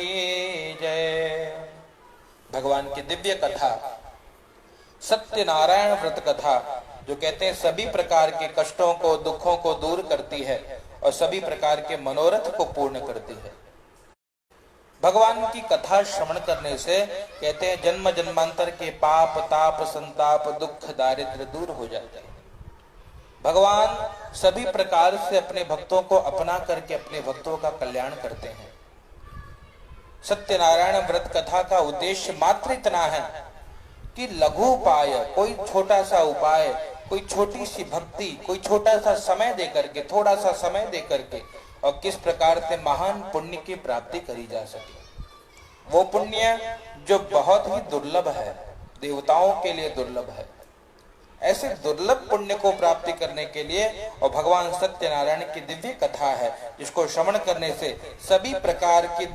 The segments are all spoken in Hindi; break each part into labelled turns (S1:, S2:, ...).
S1: की जय। भगवान की दिव्य कथा, सत्यनारायण व्रत कथा, जो कहते हैं सभी प्रकार के कष्टों को, दुखों को दूर करती है और सभी प्रकार के मनोरथ को पूर्ण करती है। भगवान की कथा श्रवण करने से कहते हैं जन्म जन्मांतर के पाप ताप संताप दुख दारिद्र्य दूर हो जाते हैं। भगवान सभी प्रकार से अपने भक्तों को अपना करके अपने भक्तों का कल्याण करते हैं। सत्यनारायण व्रत कथा का उद्देश्य मात्र इतना है कि लघु उपाय, कोई छोटा सा उपाय, कोई छोटी सी भक्ति, कोई छोटा सा समय देकर के, थोड़ा सा समय देकर के, और किस प्रकार से महान पुण्य की प्राप्ति करी जा सके। वो पुण्य जो बहुत ही दुर्लभ है, देवताओं के लिए दुर्लभ है। ऐसे दुर्लभ पुण्य को प्राप्ति करने के लिए और भगवान सत्यनारायण की दिव्य कथा है, जिसको श्रवण करने से सभी प्रकार की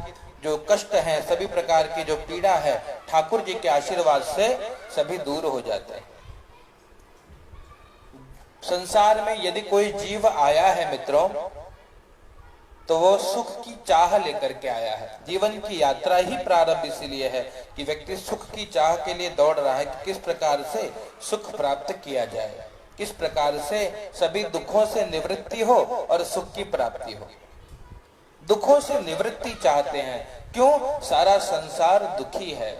S1: जो कष्ट है, सभी प्रकार की जो पीड़ा है, ठाकुर जी के आशीर्वाद से सभी दूर हो जाते हैं। संसार में यदि कोई जीव आया है मित्रों, तो वो सुख की चाह लेकर के आया है। जीवन की यात्रा ही प्रारंभ इसलिए है कि व्यक्ति सुख की चाह के लिए दौड़ रहा है कि किस प्रकार से सुख प्राप्त किया जाए, किस प्रकार से सभी दुखों से निवृत्ति हो और सुख की प्राप्ति हो। दुखों से निवृत्ति चाहते हैं, क्यों? सारा संसार दुखी है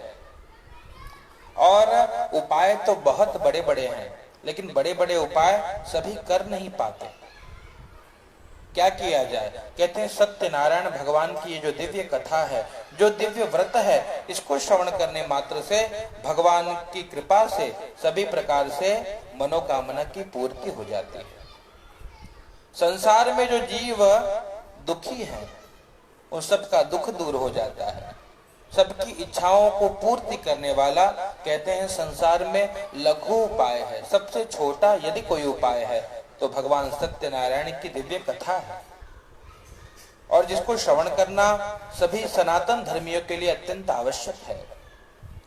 S1: और उपाय तो बहुत बड़े बड़े हैं, लेकिन बड़े बड़े उपाय सभी कर नहीं पाते। क्या किया जाए? कहते हैं सत्यनारायण भगवान की ये जो दिव्य कथा है, जो दिव्य व्रत है, इसको श्रवण करने मात्र से भगवान की कृपा से सभी प्रकार से मनोकामना की पूर्ति हो जाती है। संसार में जो जीव दुखी है, उन सबका दुख दूर हो जाता है। सबकी इच्छाओं को पूर्ति करने वाला कहते हैं संसार में लघु उपाय है। सबसे छोटा यदि कोई उपाय है तो भगवान सत्यनारायण की दिव्य कथा है, और जिसको श्रवण करना सभी सनातन धर्मियों के लिए अत्यंत आवश्यक है।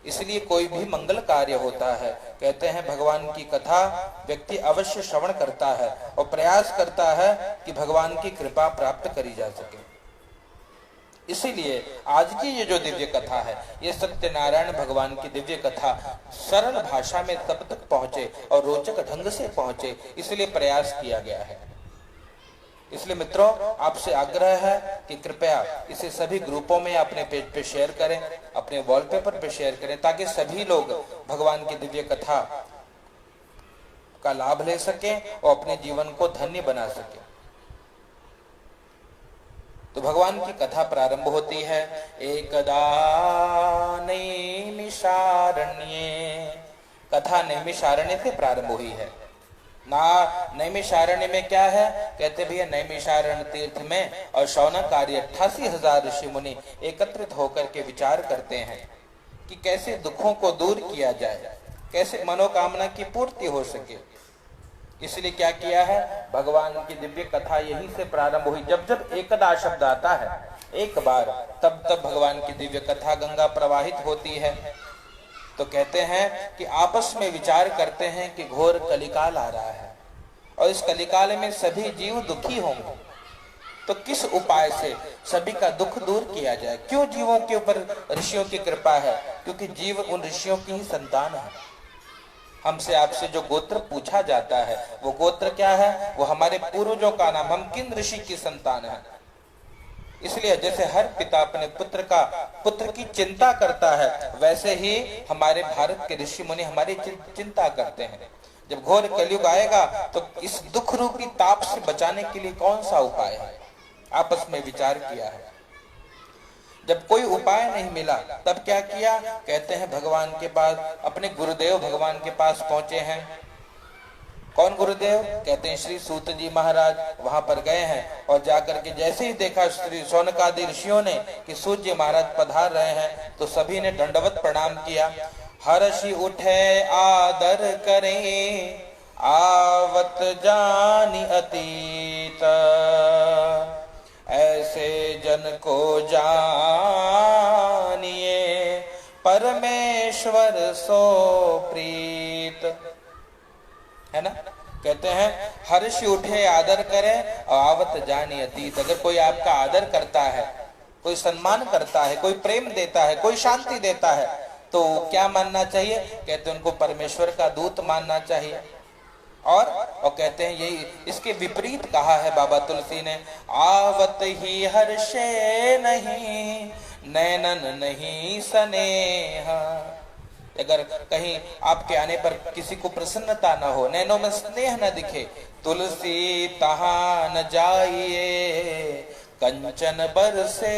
S1: इसलिए कोई भी मंगल कार्य होता है, कहते हैं भगवान की कथा व्यक्ति अवश्य श्रवण करता है और प्रयास करता है कि भगवान की कृपा प्राप्त करी जा सके। इसीलिए आज की ये जो दिव्य कथा है, ये सत्यनारायण भगवान की दिव्य कथा सरल भाषा में तब तक पहुंचे और रोचक ढंग से पहुंचे, इसलिए प्रयास किया गया है। इसलिए मित्रों, आपसे आग्रह है कि कृपया इसे सभी ग्रुपों में अपने पेज पे शेयर करें, अपने वॉलपेपर पे शेयर करें, ताकि सभी लोग भगवान की दिव्य कथा का लाभ ले सकें और अपने जीवन को धन्य बना सकें। तो भगवान की कथा प्रारंभ होती है, एकदा नैमिषारण्ये। कथा नैमिषारण्य से प्रारंभ हुई है ना। नैमिषारण्य में क्या है? कहते भैया नैमिषारण्य तीर्थ में और शौनक आर्य 88,000 ऋषि मुनि एकत्रित होकर के विचार करते हैं कि कैसे दुखों को दूर किया जाए, कैसे मनोकामना की पूर्ति हो सके। इसलिए क्या किया है? भगवान की दिव्य कथा यहीं से प्रारंभ हुई। जब जब एकदा शब्द आता है, एक बार, तब तब भगवान की दिव्य कथा गंगा प्रवाहित होती है। तो कहते हैं कि आपस में विचार करते हैं कि घोर कलिकाल आ रहा है और इस कलिकाल में सभी जीव दुखी होंगे, तो किस उपाय से सभी का दुख दूर किया जाए। क्यों जीवों के ऊपर ऋषियों की कृपा है? क्योंकि जीव उन ऋषियों की ही संतान है। हमसे आपसे जो गोत्र पूछा जाता है, वो गोत्र क्या है? वो हमारे पूर्वजों का नाम, हम किन ऋषि की संतान है। इसलिए जैसे हर पिता अपने पुत्र की चिंता करता है, वैसे ही हमारे भारत के ऋषि मुनि हमारी चिंता करते हैं। जब घोर कलयुग आएगा तो इस दुख रूपी ताप से बचाने के लिए कौन सा उपाय है? आपस में विचार किया है। जब कोई उपाय नहीं मिला, तब क्या किया? कहते हैं भगवान के पास, अपने गुरुदेव भगवान के पास पहुंचे हैं। कौन गुरुदेव? कहते हैं श्री सूत जी महाराज। वहां पर गए हैं और जाकर के जैसे ही देखा श्री शौनकादि ऋषियों ने कि सूत जी महाराज पधार रहे हैं, तो सभी ने दंडवत प्रणाम किया। हर्षि उठे आदर करें, आवत जानी अतीत, ऐसे जन को जानिए परमेश्वर सो प्रीत। है ना? कहते हैं हर्ष उठे आदर करें और आवत जानी अतीत। अगर कोई आपका आदर करता है कोई सम्मान करता है, कोई प्रेम देता है, कोई शांति देता है, तो क्या मानना चाहिए? कहते हैं उनको परमेश्वर का दूत मानना चाहिए। और कहते हैं यही इसके विपरीत कहा है बाबा तुलसी ने, आवत ही हर्षे नहीं नैनन नहीं स्नेह। अगर कहीं आपके आने पर किसी को प्रसन्नता न हो, नैनों में स्नेह न दिखे, तुलसी तहां न जाइए कंचन बरसे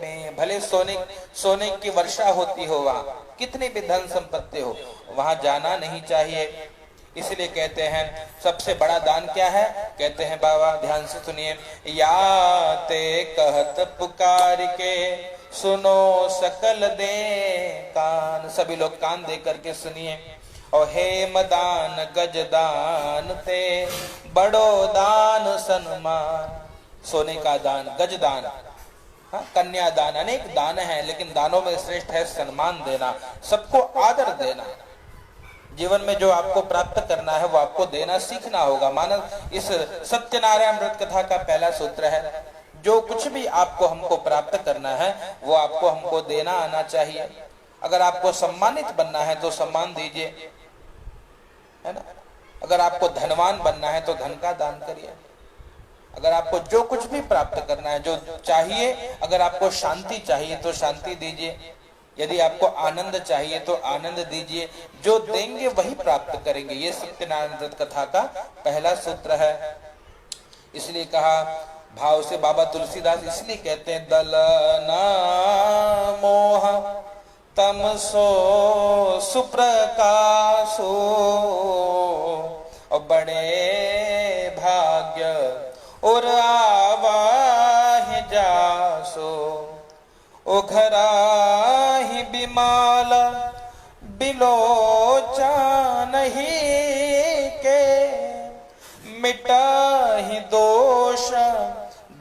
S1: में। भले सोने की वर्षा होती हो, वहां कितनी भी धन संपत्ति हो, वहां जाना नहीं चाहिए। इसलिए कहते हैं सबसे बड़ा दान क्या है? कहते हैं बाबा, ध्यान से सुनिए, याते कहत पुकार के सुनो सकल दे कान। सभी लोग कान दे करके सुनिए। और हेम दान गजदान ते बड़ो दान सन्मान। सोने का दान, गज दान, कन्या दान, अनेक दान है, लेकिन दानों में श्रेष्ठ है सम्मान देना, सबको आदर देना। जीवन में जो आपको प्राप्त करना है वो आपको देना सीखना होगा। मानव इस सत्यनारायण व्रत कथा का पहला सूत्र है, जो कुछ भी आपको हमको प्राप्त करना है वो आपको हमको देना आना चाहिए। अगर आपको सम्मानित बनना है तो सम्मान दीजिए, है ना। अगर आपको धनवान बनना है तो धन का दान करिए। अगर आपको जो कुछ भी प्राप्त करना है, जो चाहिए, अगर आपको शांति चाहिए तो शांति दीजिए, यदि आपको आनंद चाहिए तो आनंद दीजिए। जो देंगे वही प्राप्त करेंगे। ये सत्यनारायण व्रत कथा का पहला सूत्र है। इसलिए कहा भाव से बाबा तुलसीदास इसलिए कहते हैं, दल न मोह तमसो सुप्रकाशो और बड़े भाग्य और आवाहि जासो उघराहि बिमाल बिलोचा नहीं के मिटाहि दोष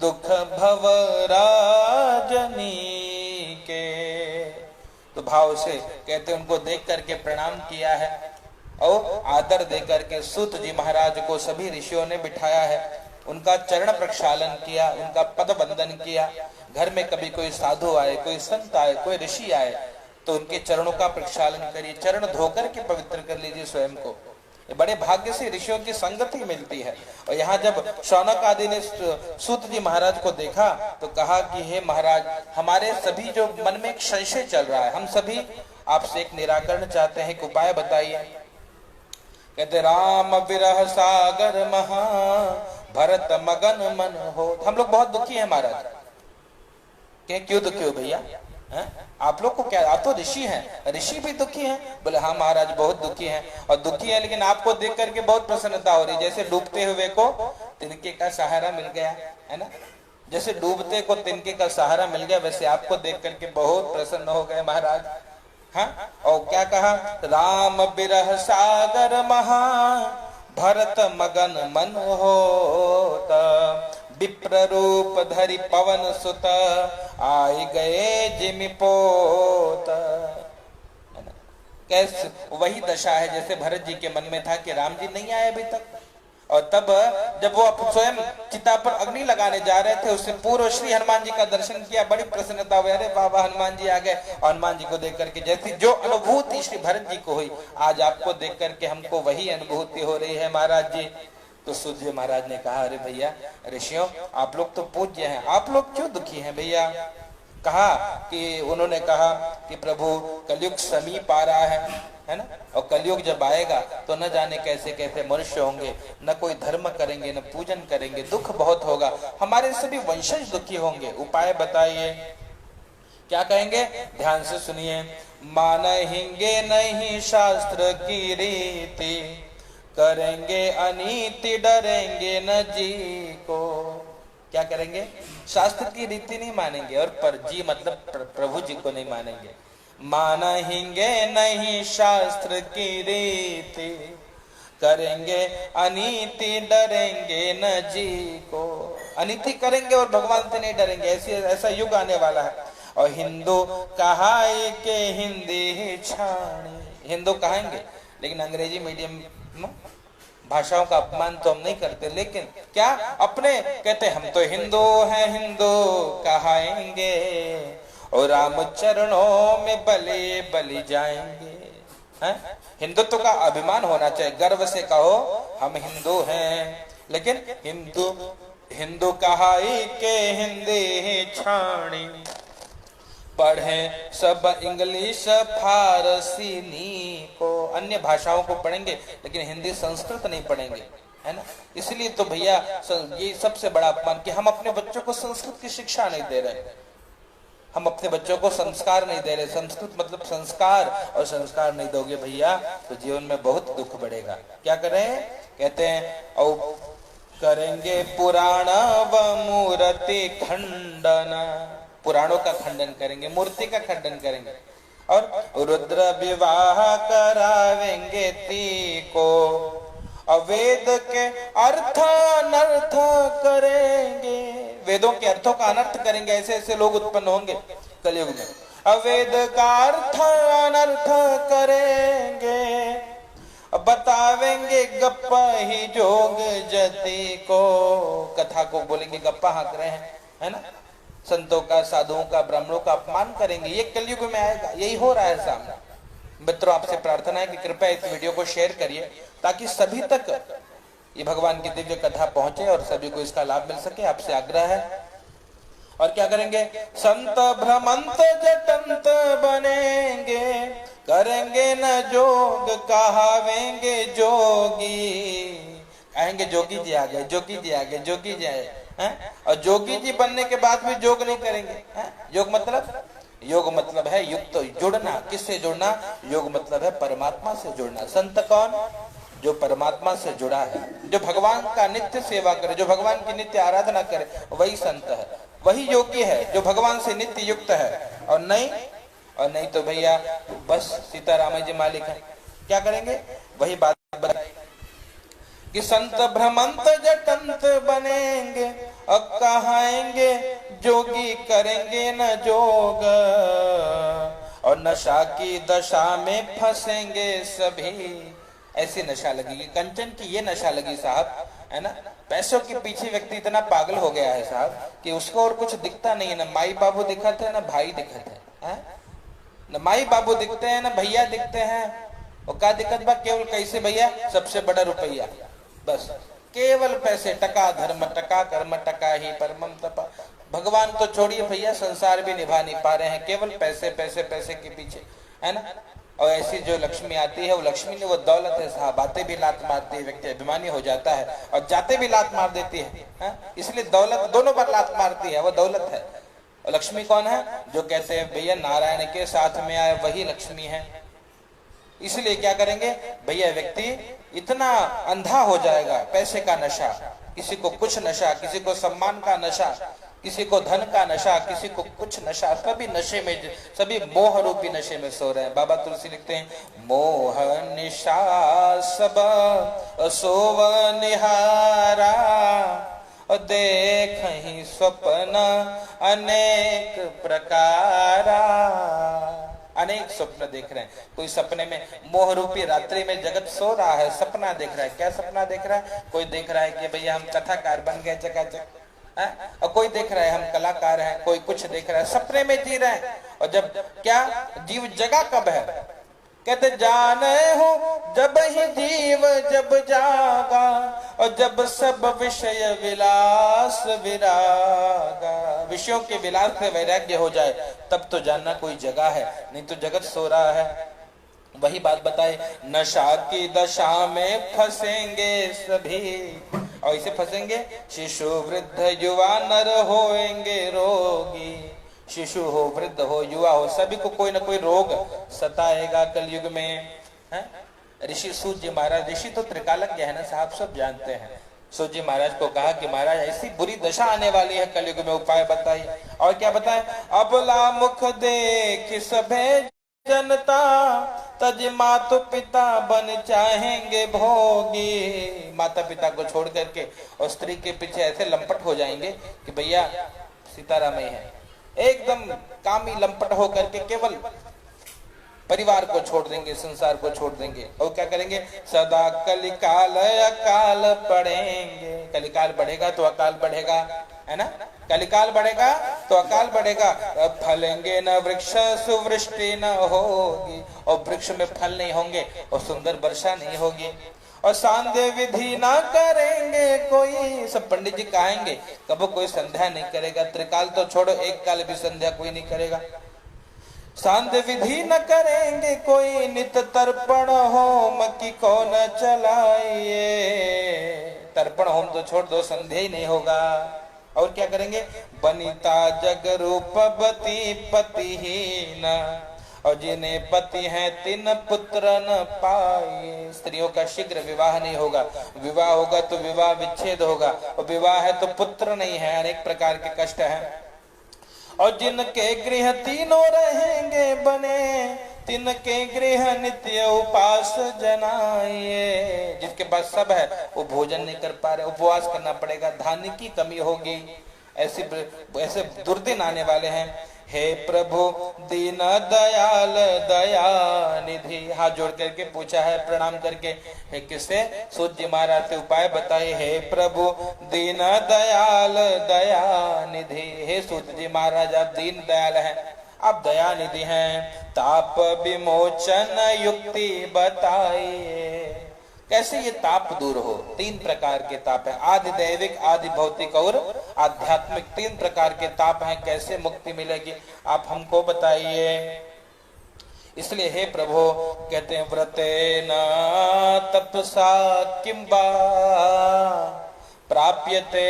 S1: दुख भव राजनी के। तो भाव से कहते उनको देख करके प्रणाम किया है और आदर दे करके सूत जी महाराज को सभी ऋषियों ने बिठाया है, उनका चरण प्रक्षालन किया, उनका पद वंदन किया। घर में कभी कोई साधु आए, कोई संत आए, कोई ऋषि आए तो उनके चरणों का प्रक्षालन करिए, चरण धोकर के पवित्र कर लीजिए स्वयं को। ये बड़े भाग्य से ऋषियों की संगति मिलती है। और यहाँ जब शौनक आदि ने सूत जी महाराज को देखा तो कहा कि हे महाराज, हमारे सभी जो मन में एक संशय चल रहा है, हम सभी आपसे एक निराकरण चाहते हैं, एक उपाय बताइए। कहते राम विरह सागर महा भरत मगन मन हो। हम लोग बहुत दुखी हैं महाराज। क्यों दुखी हो भैया? आप लोग को क्या, आप तो ऋषि हैं, ऋषि भी दुखी हैं? बोले हाँ महाराज बहुत दुखी हैं। और दुखी है लेकिन आपको देख करके बहुत प्रसन्नता हो रही, जैसे डूबते हुए को तिनके का सहारा मिल गया, है ना। जैसे डूबते को तिनके का सहारा मिल गया, वैसे आपको देख करके बहुत प्रसन्न हो गए महाराज। हाँ, और क्या कहा? राम बिरह सागर महा भरत मगन मन होता विप्र रूप धरि पवन सुत आए गए जिमि पोत। कैसे वही दशा है जैसे भरत जी के मन में था कि राम जी नहीं आए अभी तक। और तब जब वो स्वयं चिता पर अग्नि लगाने जा रहे थे, उससे पूर्व श्री हनुमान जी का दर्शन किया, बड़ी प्रसन्नता हुई। अरे बाबा हनुमान जी आ गए। और हनुमान जी को देख करके जैसी जो अनुभूति श्री भरत जी को हुई, आज आपको देख करके हमको वही अनुभूति हो रही है महाराज जी। तो सूत जी महाराज ने कहा, अरे भैया ऋषियों, आप लोग तो पूज्य हैं, आप लोग क्यों दुखी हैं भैया? कहा कि उन्होंने कहा कि प्रभु कलयुग समीप आ रहा है ना। और कलयुग जब आएगा तो न जाने कैसे कैसे मनुष्य होंगे, न कोई धर्म करेंगे, न पूजन करेंगे, दुख बहुत होगा, हमारे सभी वंशज दुखी होंगे। उपाय बताइए। क्या कहेंगे? ध्यान से सुनिए। मानेंगे नहीं शास्त्र की रीति, करेंगे अनीति डरेंगे न जी को। क्या करेंगे? शास्त्र की रीति नहीं मानेंगे, और पर जी मतलब प्रभु जी को नहीं मानेंगे। मानेंगे नहीं शास्त्र की रीति, करेंगे अनीति डरेंगे न जी को। अनीति करेंगे और भगवान से नहीं डरेंगे, ऐसा युग आने वाला है। और हिंदू कहाए के हिंदी छाणी, हिंदू कहेंगे लेकिन अंग्रेजी मीडियम भाषाओं का अपमान तो हम नहीं करते, लेकिन क्या अपने कहते हम तो हिंदू हैं, हिंदू कहाएंगे और राम चरणों में बलि बलि जाएंगे। हैं? हिंदुत्व का अभिमान होना चाहिए, गर्व से कहो हम हिंदू हैं। लेकिन हिंदू हिंदू कहाई के हिंदी छाणी, पढ़े सब इंग्लिश फारसी नी को, अन्य भाषाओं को पढ़ेंगे लेकिन हिंदी संस्कृत नहीं पढ़ेंगे, है ना। इसलिए तो भैया ये सबसे बड़ा अपमान कि हम अपने बच्चों को संस्कृत की शिक्षा नहीं दे रहे, हम अपने बच्चों को संस्कार नहीं दे रहे। संस्कृत मतलब संस्कार, और संस्कार नहीं दोगे भैया तो जीवन में बहुत दुख बढ़ेगा। क्या करें, कहते हैं औ करेंगे पुराण व मूर्ति खंडन, पुराणों का खंडन करेंगे, मूर्ति का खंडन करेंगे, और रुद्र विवाह करावेंगे ती को, अवेद के अर्थ अनर्थ करेंगे, वेदों के अर्थों का अनर्थ करेंगे। ऐसे ऐसे लोग उत्पन्न होंगे कलयुग में, अवेद का अर्थ अनर्थ करेंगे, बतावेंगे गप्पा ही जोग जति को, कथा को बोलेंगे गप्पा हाँक रहे हैं, है ना। संतों का, साधुओं का, ब्राह्मणों का अपमान करेंगे, ये कलयुग में आएगा, यही हो रहा है सामने। मित्रों, आपसे प्रार्थना है कि कृपया इस वीडियो को शेयर करिए ताकि सभी तक ये भगवान की दिव्य कथा पहुंचे और सभी को इसका लाभ मिल सके, आपसे आग्रह है। और क्या करेंगे, संत भ्रमंत जटंत बनेंगे, करेंगे न जोग कहावेंगे जोगी, कहेंगे जोगी जी आ गए, जोगी जी आ गए, जोगी जी आए हैं। और जोगी जी बनने के बाद भी जोग नहीं करेंगे, हैं? योग मतलब है युक्त, जुड़ना। किससे जुड़ना, योग मतलब है परमात्मा से जुड़ना। संत कौन, जो परमात्मा से जुड़ा है, जो भगवान का नित्य सेवा करे, जो भगवान की नित्य आराधना करे, वही संत है, वही योगी है जो भगवान से नित्य युक्त है। और नहीं तो भैया बस सीताराम जी मालिक है। क्या करेंगे, वही बात बताई कि संत भ्रमंत जटंत बनेंगे, अब कहाएंगे जोगी करेंगे न जोग, और नशा की दशा में फंसेंगे सभी। ऐसी नशा लगेगी, कंचन की ये नशा लगी साहब, है ना। पैसों के पीछे व्यक्ति इतना पागल हो गया है साहब कि उसको और कुछ दिखता नहीं है, ना माई बाबू दिखते हैं, ना भाई दिखते हैं, न माई बाबू दिखते हैं, ना भैया दिखते हैं। और क्या दिक्कत बा, केवल कैसे भैया, सबसे बड़ा रुपया, बस केवल पैसे, टका धर्म टका कर्म टका ही परमम तपा। भगवान तो छोड़िए भैया, संसार भी निभा नहीं पा रहे हैं, केवल पैसे पैसे पैसे के पीछे, है ना। और ऐसी जो लक्ष्मी आती है, वो लक्ष्मी ने वो दौलत है साहब, आते भी लात मारती है, व्यक्ति अभिमानी हो जाता है, और जाते भी लात मार देती है। इसलिए दौलत दोनों पर लात मारती है, वो दौलत है। और लक्ष्मी कौन है, जो कहते हैं भैया नारायण के साथ में आए वही लक्ष्मी है। इसलिए क्या करेंगे भैया, व्यक्ति इतना अंधा हो जाएगा, पैसे का नशा, किसी को कुछ नशा, किसी को सम्मान का नशा, किसी को धन का नशा, किसी को कुछ नशा, सभी नशे में, सभी मोह रूपी नशे में सो रहे हैं। बाबा तुलसी लिखते हैं, मोह निशा सब सोव निहारा, और देख ही स्वप्न अनेक प्रकारा। अनेक स्वप्न देख रहे हैं, कोई सपने में मोह रूपी रात्रि में जगत सो रहा है, सपना देख रहा है। क्या सपना देख रहा है, कोई देख रहा है कि भैया हम कथाकार बन गए चकाचक, और कोई देख रहा है हम कलाकार हैं, कोई कुछ देख रहा है, सपने में जी रहे हैं। और जब क्या जीव जगा कब है, कहते जाने हो जब ही जीव जब जागा, और जब सब विषय विलास विरागा, विषयों के विलास से वैराग्य हो जाए तब तो जानना कोई जगह है, नहीं तो जगत सो रहा है। वही बात बताए, नशा की दशा में फंसेंगे सभी, और इसे फंसेंगे शिशु वृद्ध युवा नर होएंगे रोगी। शिशु हो, वृद्ध हो, युवा हो, सभी को कोई ना कोई रोग सताएगा कलयुग में। ऋषि सूत जी महाराज, ऋषि तो त्रिकालज्ञ है ना साहब, सब जानते हैं। सूत जी महाराज को कहा कि महाराज ऐसी बुरी दशा आने वाली है कलयुग में, उपाय बताइए। और क्या बताए, अबला मुख देख सभे जनता, तज माता पिता बन चाहेंगे भोगी। माता पिता को छोड़ करके और स्त्री के पीछे ऐसे लंपट हो जाएंगे कि भैया सीताराम ही है, एकदम कामी लंपट हो करके केवल परिवार को छोड़ देंगे, संसार को छोड़ देंगे और क्या करेंगे? सदा कलिकाल अकाल पढ़ेंगे। कलिकाल बढ़ेगा तो अकाल बढ़ेगा, है ना? कलिकाल बढ़ेगा तो अकाल बढ़ेगा। फलेंगे न वृक्ष सुवृष्टि न होगी, और वृक्ष में फल नहीं होंगे और सुंदर वर्षा नहीं होगी। और सांध्य विधि ना करेंगे कोई, सब पंडित जी कहेंगे, कब कोई संध्या नहीं करेगा। त्रिकाल तो छोड़ो, एक काल भी संध्या कोई नहीं करेगा। सांध्य विधि न करेंगे कोई, नित तर्पण होम की कौन चलाइए। तर्पण होम तो छोड़ दो, संध्या ही नहीं होगा। और क्या करेंगे? बनिता जग रूप बती पतिहीन, और जिन्हें पति हैं तिन पुत्र न पाए। स्त्रियों का शीघ्र विवाह नहीं होगा, विवाह होगा तो विवाह विच्छेद होगा, और विवाह है तो पुत्र नहीं है, अनेक प्रकार के कष्ट हैं। और जिनके गृह तीनों रहेंगे बने, तिनके गृह नित्य उपास जनाए। जिसके पास सब है वो भोजन नहीं कर पा रहे, उपवास करना पड़ेगा, धान्य की कमी होगी। ऐसे दुर्दिन आने वाले हैं। हे प्रभु दीन दयाल दया निधि, हाथ जोड़ करके पूछा है प्रणाम करके। हे किससे? सूत जी महाराज से उपाय बताए। हे प्रभु दीन दयाल दया निधि, हे सूत जी महाराज आप दीन दयाल हैं, आप दया निधि हैं। ताप विमोचन युक्ति बताइए, कैसे ये ताप दूर हो। तीन प्रकार के ताप है, आदि दैविक, आदि भौतिक और आध्यात्मिक। तीन प्रकार के ताप हैं, कैसे मुक्ति मिलेगी आप हमको बताइए। इसलिए हे प्रभु कहते हैं, व्रतेन तपसा किंबा प्राप्यते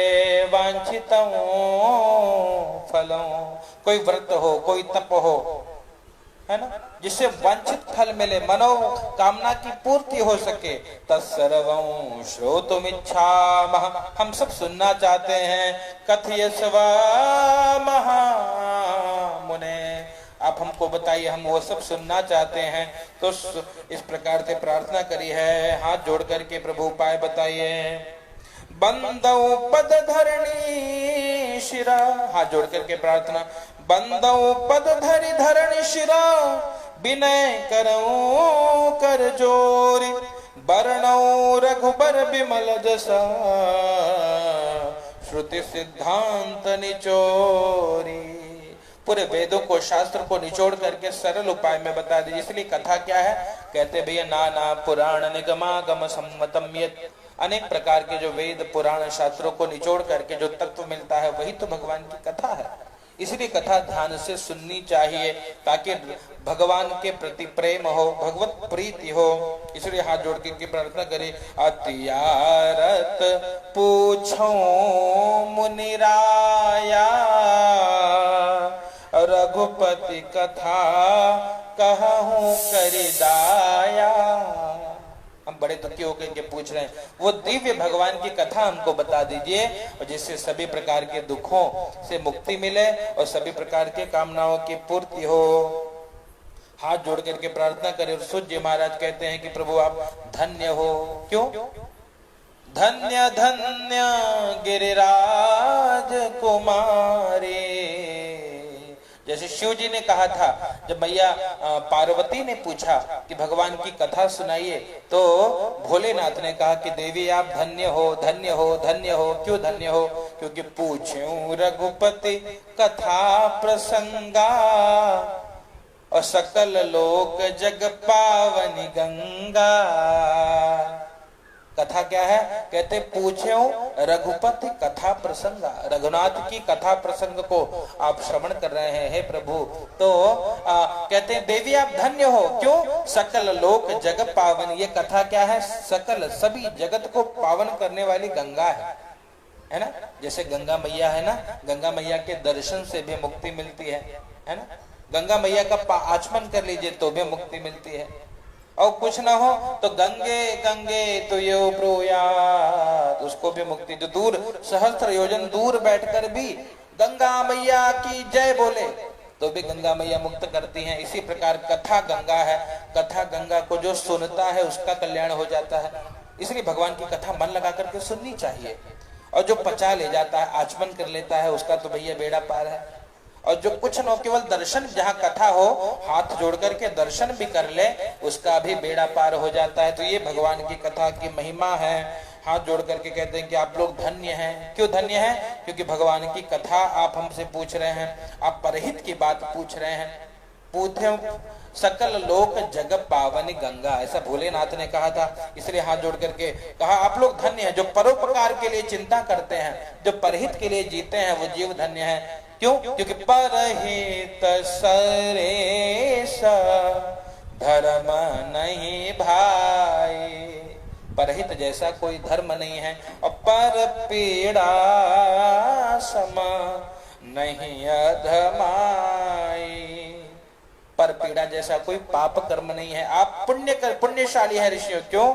S1: वांछितं फलं। कोई व्रत हो, कोई तप हो, है ना, जिससे वांछित फल मिले, मनो कामना की पूर्ति हो सके। तत्सर्वं श्रोतुमिच्छामः, हम सब सुनना चाहते हैं। कथयस्व महामुने, आप हमको बताइए, हम वो सब सुनना चाहते हैं। तो इस प्रकार से प्रार्थना करी है, हाथ जोड़ करके प्रभु उपाय बताइए। बंदौ पद धरणी शिरा, हाथ जोड़ करके प्रार्थना। बंदौ पद धरि धरणी शिरा, विनय करऊं कर जोरी। बरनऊ रघुबर विमल जसा, श्रुति सिद्धांत निचोरी। पूरे वेदों को, शास्त्र को निचोड़ करके सरल उपाय में बता दी। इसलिए कथा क्या है? कहते भैया नाना पुराण निगमागम सम्मतम यत्, अनेक प्रकार के जो वेद पुराण शास्त्रों को निचोड़ करके जो तत्व मिलता है वही तो भगवान की कथा है। इसलिए कथा ध्यान से सुननी चाहिए ताकि भगवान के प्रति प्रेम हो, भगवत प्रीति हो। इसलिए हाथ जोड़ के प्रार्थना करें। अतियारत पूछो मुनिराया, रघुपति कथा कहूं करिदाया। हम बड़े दुखी होकर के पूछ रहे हैं, वो दिव्य भगवान की कथा हमको बता दीजिए, और जिससे सभी प्रकार के दुखों से मुक्ति मिले और सभी प्रकार के कामनाओं की पूर्ति हो। हाथ जोड़ करके प्रार्थना करें। सूत जी महाराज कहते हैं कि प्रभु आप धन्य हो। क्यों? धन्य धन्य गिरिराज कुमारी। जैसे शिव जी ने कहा था, जब मैया पार्वती ने पूछा कि भगवान की कथा सुनाइए, तो भोलेनाथ ने कहा कि देवी आप धन्य हो, धन्य हो, धन्य हो। क्यों धन्य हो? क्योंकि पूछूं रघुपति कथा प्रसंगा, और सकल लोक जग पावनी गंगा। कथा क्या है? कहते पूछो रघुपति कथा प्रसंगा, रघुनाथ की कथा प्रसंग को आप श्रवण कर रहे हैं हे प्रभु। तो कहते हैं देवी आप धन्य हो। क्यों? सकल लोक जग पावन। ये कथा क्या है? सकल सभी जगत को पावन करने वाली गंगा है ना। जैसे गंगा मैया है ना, गंगा मैया के दर्शन से भी मुक्ति मिलती है ना। गंगा मैया का आचमन कर लीजिए तो भी मुक्ति मिलती है। और कुछ ना हो तो गंगे गंगे तो यो ब्रूयात, उसको भी मुक्ति। जो दूर सहस्त्र योजन दूर बैठकर भी गंगा मैया की जय बोले तो भी गंगा मैया मुक्त करती हैं। इसी प्रकार कथा गंगा है, कथा गंगा को जो सुनता है उसका कल्याण हो जाता है। इसलिए भगवान की कथा मन लगा करके सुननी चाहिए। और जो पचा ले जाता है, आचमन कर लेता है, उसका तो भैया बेड़ा पार है। और जो कुछ न केवल दर्शन, जहाँ कथा हो हाथ जोड़ करके दर्शन भी कर ले, उसका भी बेड़ा पार हो जाता है। तो ये भगवान की कथा की महिमा है। हाथ जोड़ करके कहते हैं कि आप लोग धन्य हैं। क्यों धन्य हैं? क्योंकि भगवान की कथा आप हमसे पूछ रहे हैं, आप परहित की बात पूछ रहे हैं। पूछे सकल लोक जग पावनी गंगा, ऐसा भोलेनाथ ने कहा था। इसलिए हाथ जोड़ करके कहा आप लोग धन्य हैं, जो परोपकार के लिए चिंता करते हैं, जो परहित के लिए जीते हैं, वो जीव धन्य है। क्यों? क्योंकि परहित सरेश धर्म नहीं भाई, परहित जैसा कोई धर्म नहीं है, और पर पीड़ा सम नहीं अधमाई, पर पीड़ा जैसा कोई पाप कर्म नहीं है। आप पुण्यशाली है ऋषियों। क्यों?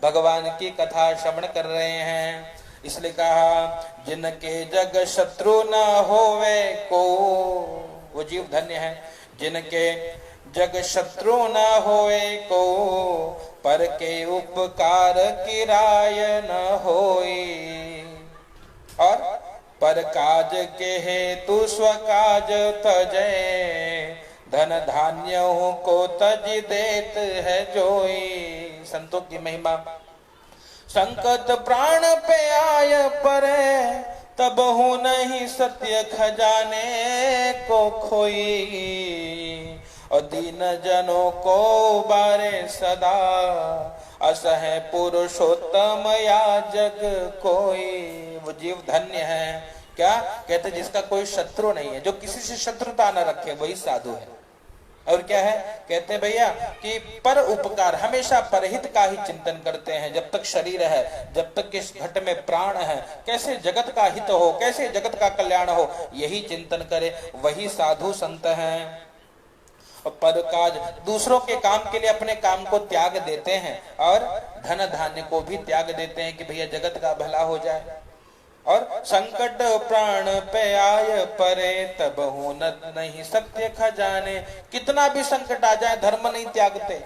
S1: भगवान की कथा श्रवण कर रहे हैं। इसलिए कहा जिनके जग शत्रु न होवे को, वो जीव धन्य है। जिनके जग शत्रु न होए को, पर के उपकार किराय न होई, और पर काज के हेतु स्वकाज तजय, धन धान्य को तज देत है जोई। संतों की महिमा। संकट प्राण पे आय परे, तब हूँ नहीं सत्य खजाने को खोई, और दीन जनों को बारे सदा, असह पुरुषोत्तम या जग कोई। वो जीव धन्य है। क्या कहते? जिसका कोई शत्रु नहीं है, जो किसी से शत्रुता न रखे, वही साधु है। और क्या है? कहते भैया कि पर उपकार, हमेशा परहित का ही चिंतन करते हैं। जब तक शरीर है, जब तक इस घट में प्राण है, कैसे जगत का हित हो, कैसे जगत का कल्याण हो, यही चिंतन करे, वही साधु संत हैं। और पर काज, दूसरों के काम के लिए अपने काम को त्याग देते हैं, और धन धान्य को भी त्याग देते हैं कि भैया जगत का भला हो जाए। और संकट प्राण पे आय परे, तब हूँ नहीं सत्य खजाने। कितना भी संकट आ जाए, धर्म नहीं त्यागते,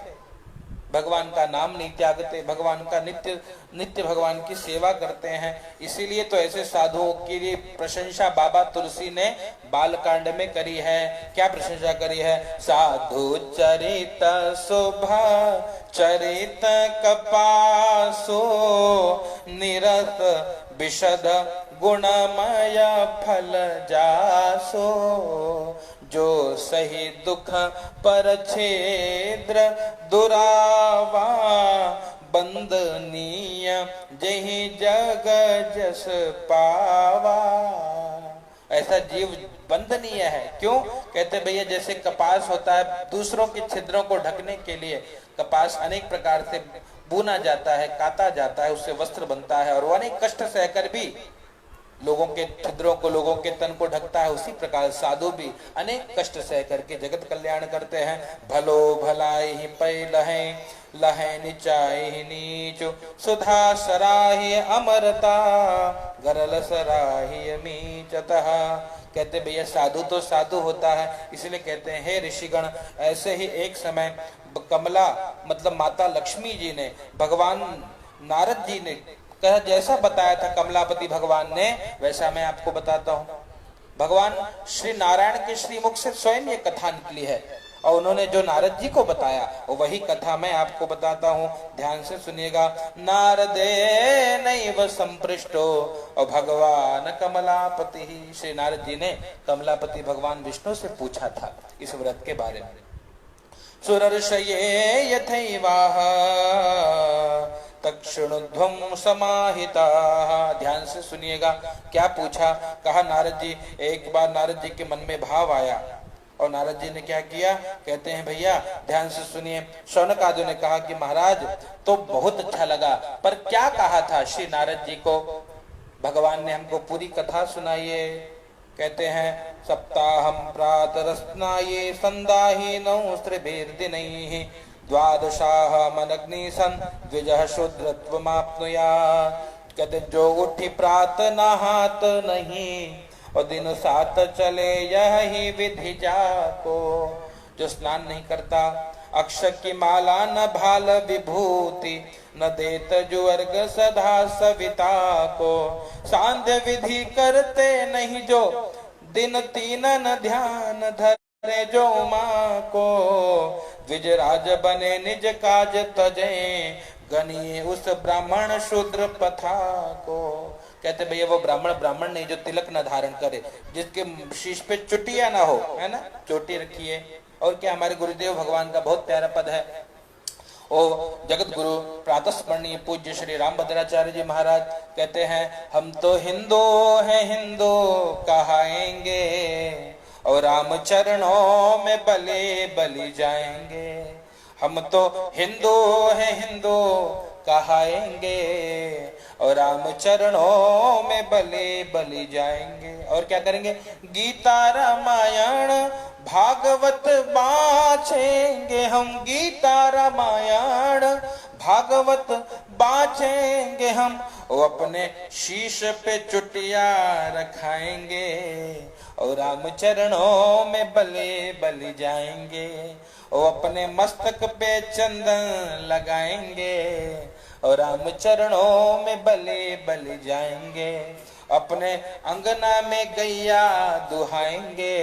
S1: भगवान का नाम नहीं त्यागते, भगवान का नित्य भगवान की सेवा करते हैं। इसीलिए तो ऐसे साधुओं की प्रशंसा बाबा तुलसी ने बालकांड में करी है। क्या प्रशंसा करी है? साधु चरित शोभा चरित कपासो, निरत विशद गुणमय फल जासो, जो सही दुख पर छेद्र दुरावा, बंदनीय जही जग जस पावा। ऐसा जीव बंदनीय है। क्यों? कहते भैया जैसे कपास होता है, दूसरों के छिद्रों को ढकने के लिए कपास अनेक प्रकार से बुना जाता है, काता जाता है, उससे वस्त्र बनता है, और वो अनेक कष्ट सहकर भी लोगों के छिद्रों को, लोगों के तन को ढकता है। उसी प्रकार साधु भी अनेक कष्ट सह करके जगत कल्याण करते हैं। भलो भलाई ही पै लहे, लहे नीचाई नीचो, सुधा सराही अमरता, गरल सराही मीचतः। कहते भैया साधु तो साधु होता है, इसलिए कहते हैं हे ऋषिगण, ऐसे ही एक समय कमला मतलब माता लक्ष्मी जी ने भगवान नारद जी ने कहा, जैसा बताया था कमलापति भगवान ने, वैसा मैं आपको बताता हूँ। भगवान श्री नारायण के श्रीमुख से स्वयं ये कथा निकली है, और उन्होंने जो नारद जी को बताया वही कथा मैं आपको बताता हूँ। ध्यान से सुनिएगा। नारदे नैव संपृष्टो, और भगवान कमलापति ही, श्री नारद जी ने कमलापति भगवान विष्णु से पूछा था इस व्रत के बारे में। सुरर्षये यथैवाह तक्षुणध्वं समाहिता। ध्यान से सुनिएगा क्या पूछा। कहा नारद जी, एक बार नारद जी के मन में भाव आया, और नारद जी ने क्या किया? कहते हैं भैया ध्यान से सुनिए। शौनक आदि ने कहा कि महाराज तो बहुत अच्छा लगा, पर क्या कहा था श्री नारद जी को? भगवान ने हमको पूरी कथा सुनाइए। कहते हैं सप्ताहम प्रातरस्नाये संदाहि नौ स्त्रिभिर्दिनैः, द्वादशाह मनग्नि सन द्विजः शूद्रत्वमाप्नुयात्। कहते जो उठी प्रात नहात नहीं, और दिन 7 चले यही विधि जाको। जो स्नान नहीं करता, अक्षय की माला न भाल विभूति, न देत जो अर्घ सदा सविता को। सांध्य विधि करते नहीं जो दिन तीनन ध्यान धरे जो माँ को, द्विजराज बने निज काज तजे, गनिए उस ब्राह्मण शूद्र पथा को। कहते भैया वो ब्राह्मण नहीं जो तिलक न धारण करे, जिसके शीश पे चुटिया ना हो, है ना, चोटी रखी है। और क्या, हमारे गुरुदेव भगवान का बहुत प्यारा पद है, ओ जगत गुरु प्रातस्मरणीय पूज्य श्री रामभद्राचार्य जी महाराज कहते हैं, हम तो हिंदू हैं हिंदू कहाएंगे, और राम चरणों में बलि बलि जाएंगे। हम तो हिंदू हैं हिंदू कहाएंगे, और राम चरणों में बलि बलि जाएंगे। और क्या करेंगे, गीता रामायण भागवत बाँचेंगे हम, गीता रामायण भागवत बाँचेंगे हम, वो अपने शीश पे चुटिया रखाएंगे, और राम चरणों में बलि बलि जाएंगे। वो अपने मस्तक पे चंदन लगाएंगे, और राम चरणों में बलि बलि जाएंगे। अपने अंगना में गैया दुहाएंगे,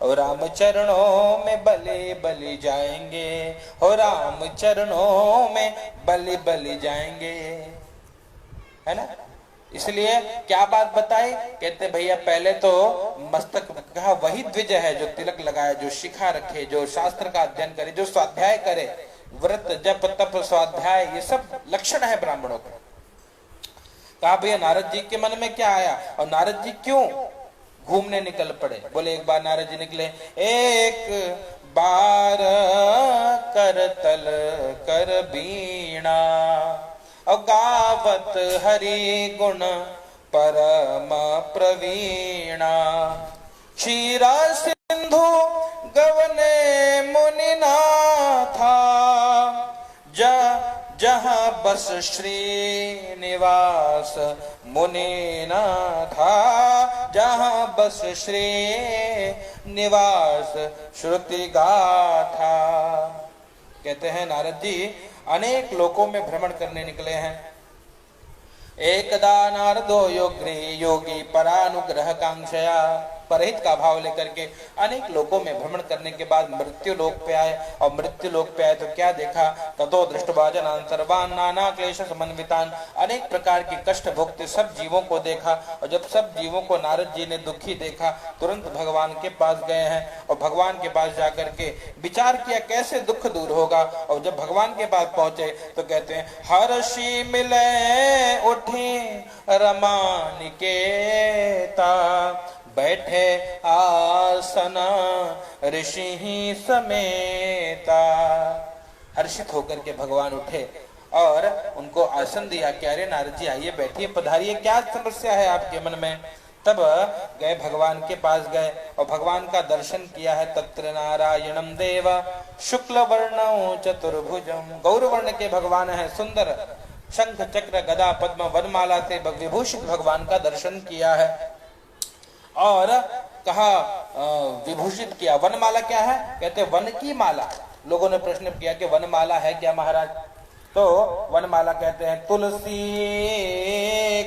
S1: और राम चरणों में बलि बलि जाएंगे, और राम चरणों में बलि बलि जाएंगे, है ना। इसलिए क्या बात बताई, कहते भैया पहले तो मस्तक कहा वही द्विज है जो तिलक लगाए, जो शिखा रखे, जो शास्त्र का अध्ययन करे, जो स्वाध्याय करे, व्रत जप तप स्वाध्याय, ये सब लक्षण है ब्राह्मणों के। कहा भैया नारद जी के मन में क्या आया, और नारद जी क्यों घूमने निकल पड़े। बोले एक बार नारद जी निकले, एक बार करतल कर बीणा, और गावत हरि गुण परम प्रवीणा, क्षीरा सिंधु गवने मुनि नाथा, जहाँ बस श्री निवास मुनि नाथा, जहाँ बस श्री निवास श्रुति गाथा। कहते हैं नारद जी अनेक लोकों में भ्रमण करने निकले हैं। एकदा नारदो योगी परानुग्रह कांक्षया, परहित का भाव लेकर के अनेक लोकों में भ्रमण करने के बाद मृत्यु लोक पे आए, और मृत्यु लोक पे आए तो क्या देखा, ततो दृष्टवा जनान् सर्वान् नाना क्लेश समन्वितान्, अनेक प्रकार की कष्ट भोगते सब जीवों को देखा। और जब सब जीवों को नारद जी ने दुखी देखा, तुरंत भगवान के पास गए हैं, और भगवान के पास जाकर के विचार किया कैसे दुख दूर होगा। और जब भगवान के पास पहुंचे तो कहते हैं, हर्षि मिले उठी रमा निकेता, बैठे आसन ऋषि ही समेता। हर्षित होकर के भगवान उठे और उनको आसन दिया कि अरे नारद जी आइए बैठिए, पधारिए, क्या समस्या है आपके मन में। तब गए भगवान के पास गए और भगवान का दर्शन किया है। तत्र नारायणम देव शुक्ल वर्णौ चतुर्भुजम, गौर वर्ण के भगवान है, सुंदर शंख चक्र गदा पद्म वनमाला से विभूषित भगवान का दर्शन किया है। और कहा विभूषित किया। वनमाला क्या है, कहते वन की माला। लोगों ने प्रश्न किया कि वनमाला है क्या महाराज, तो वनमाला कहते हैं तुलसी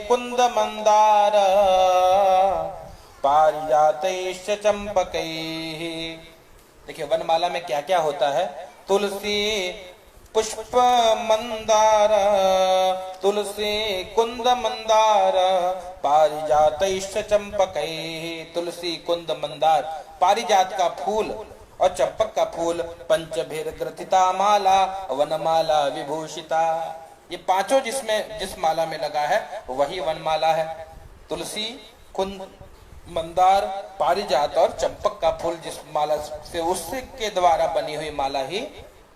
S1: कुंद मंदार पारिजातैश्च चंपकैः। देखिए वनमाला में क्या क्या होता है, तुलसी पुष्प मंदार, तुलसी कुंद मंदार पारिजातैश्च चंपकैः। तुलसी कुंद मंदार पारिजात का फूल और चंपक का फूल, पंचभीर ग्रथिता माला वनमाला विभूषिता। ये पांचों जिस माला में लगा है वही वनमाला है। तुलसी कुंद मंदार पारिजात और चंपक का फूल जिस माला से उससे के द्वारा बनी हुई माला ही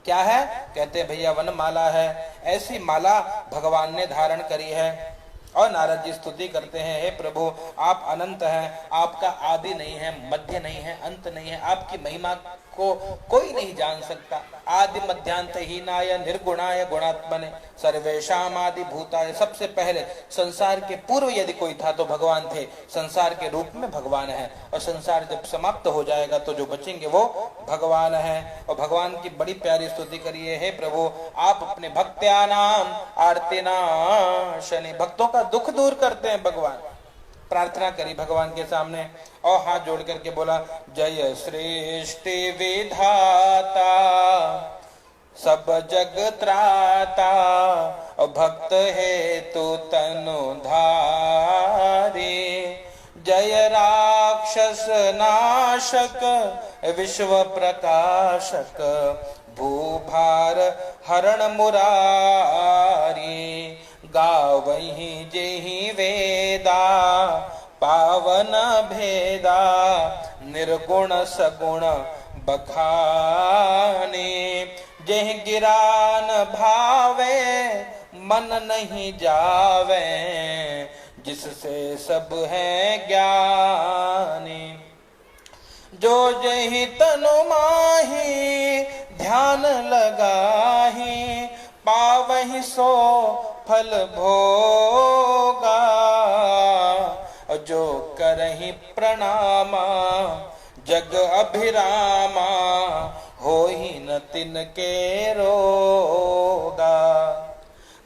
S1: क्या है, कहते हैं भैया वनमाला है। ऐसी माला भगवान ने धारण करी है। और नारद जी स्तुति करते हैं, हे प्रभु आप अनंत हैं, आपका आदि नहीं है, मध्य नहीं है, अंत नहीं है, आपकी महिमा को कोई नहीं जान सकता। आदि मध्यांत हीनाय निर्गुणाय गुणात्मने सर्वेशाम आदि भूताय। सबसे पहले संसार के पूर्व यदि कोई था तो भगवान थे, संसार के रूप में भगवान है, और संसार जब समाप्त हो जाएगा तो जो बचेंगे वो भगवान है। और भगवान की बड़ी प्यारी स्तुति करिए, हे प्रभु आप अपने भक्त्यानाम आर्तिनाशनि, भक्तों का दुख दूर करते हैं भगवान। प्रार्थना करी भगवान के सामने और हाथ जोड़ करके बोला, जय सृष्टि विधाता सब जग त्राता भक्त हेतु तनु धारी, जय राक्षस नाशक विश्व प्रकाशक भूभार हरण मुरारी, गावहि जेहि वेदा पावन भेदा निर्गुण सगुण बखाने, जेहि गिरान भावे मन नहीं जावे जिससे सब है ज्ञानी, जो जहि तनु माही ध्यान लगाही पावहि सो फल भोगा, जो करहि प्रणामा जग अभिरामा होहि न तिनके रोगा,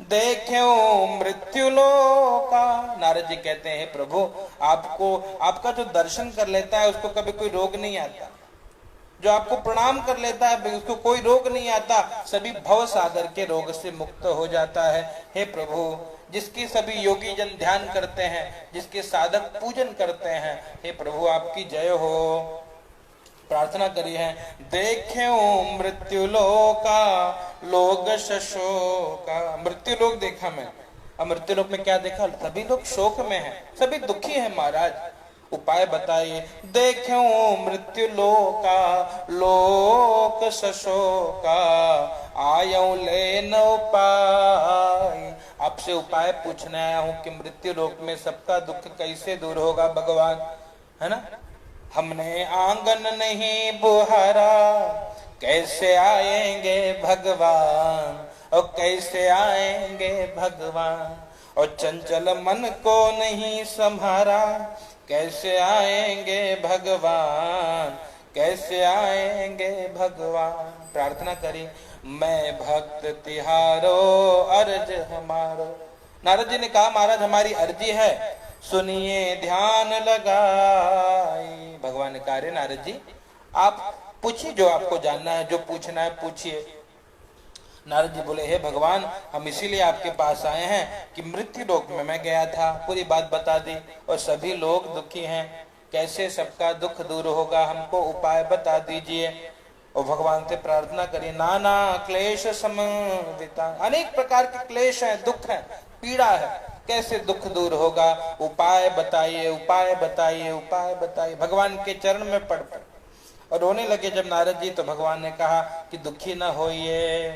S1: देख्यो मृत्यु लोका। नारद जी कहते हैं प्रभु आपको, आपका जो दर्शन कर लेता है उसको कभी कोई रोग नहीं आता, जो आपको प्रणाम कर लेता है उसको कोई रोग नहीं आता, सभी भव सागर के रोग से मुक्त हो जाता है। हे प्रभु जिसकी सभी योगी जन ध्यान करते हैं, जिसके साधक पूजन करते हैं, हे प्रभु आपकी जय हो। प्रार्थना करी है, देख्यो मृत्यु लोका लोग शोका। मृत्यु लोक देखा मैं, अब मृत्यु लोक में क्या देखा? सभी लोग शोक में हैं, सभी दुखी हैं महाराज, उपाय बताइए। देख्यो मृत्यु लोका लोक शोका आयो ले न उपाय। आपसे उपाय पूछने आया हूं कि मृत्यु लोक में सबका दुख कैसे दूर होगा भगवान, है ना। हमने आंगन नहीं बुहारा कैसे आएंगे भगवान, और कैसे आएंगे भगवान, और चंचल मन को नहीं संभारा कैसे आएंगे भगवान, कैसे आएंगे भगवान। प्रार्थना करी, मैं भक्त तिहारो अर्ज हमारो। नारद जी ने कहा महाराज हमारी अर्जी है, सुनिए ध्यान लगाई। भगवान ने कहा, नारद जी आप पूछिए जो आपको जानना है, जो पूछना है पूछिए। नारद जी बोले, हे भगवान हम इसीलिए आपके पास आए हैं कि मृत्यु लोक में मैं गया था, पूरी बात बता दी और सभी लोग दुखी हैं, कैसे सबका दुख दूर होगा, हमको उपाय बता दीजिए। और भगवान से प्रार्थना करिए, नाना क्लेश समविता, अनेक प्रकार के क्लेश हैं, दुख है, पीड़ा है, कैसे दुख दूर होगा, उपाय बताइए, उपाय बताइए, उपाय बताइए। भगवान के चरण में पड़ और रोने लगे जब नारद जी, तो भगवान ने कहा कि दुखी न होइए।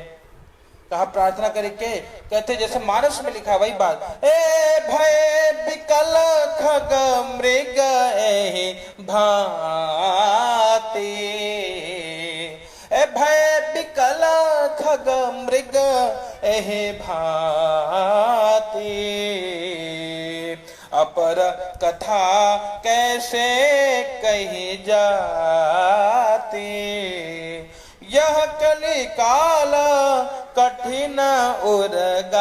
S1: कहा प्रार्थना करके, कहते जैसे मानस में लिखा वही बात, ए भय विकल खग मृग एहि भांति, ए भय विकल खग मृग एहि भांति, अपर कथा कैसे कही जाती, यह कलिकाल कठिन उर्गारी,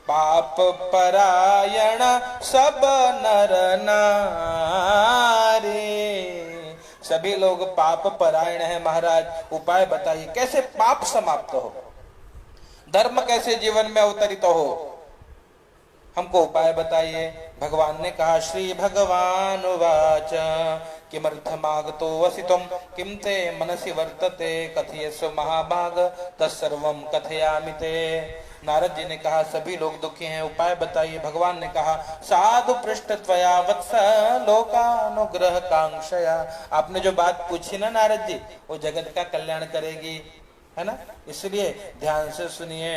S1: पाप परायण सब नर नारी। सभी लोग पाप परायण है महाराज, उपाय बताइए कैसे पाप समाप्त हो, धर्म कैसे जीवन में अवतरित हो, हमको उपाय बताइए। भगवान ने कहा, श्री भगवान उवाच किमर्थमागतो वसितुम किम ते मनसि वर्तते कथयस्व महाभाग तत्सर्वं कथयामि ते। नारद जी ने कहा सभी लोग दुखी हैं, उपाय बताइए। भगवान ने कहा, साधु पृष्ठ त्वया वत्स लोकानुग्रह कांक्षया। आपने जो बात पूछी ना नारद जी, वो जगत का कल्याण करेगी, है ना, इसलिए ध्यान से सुनिए।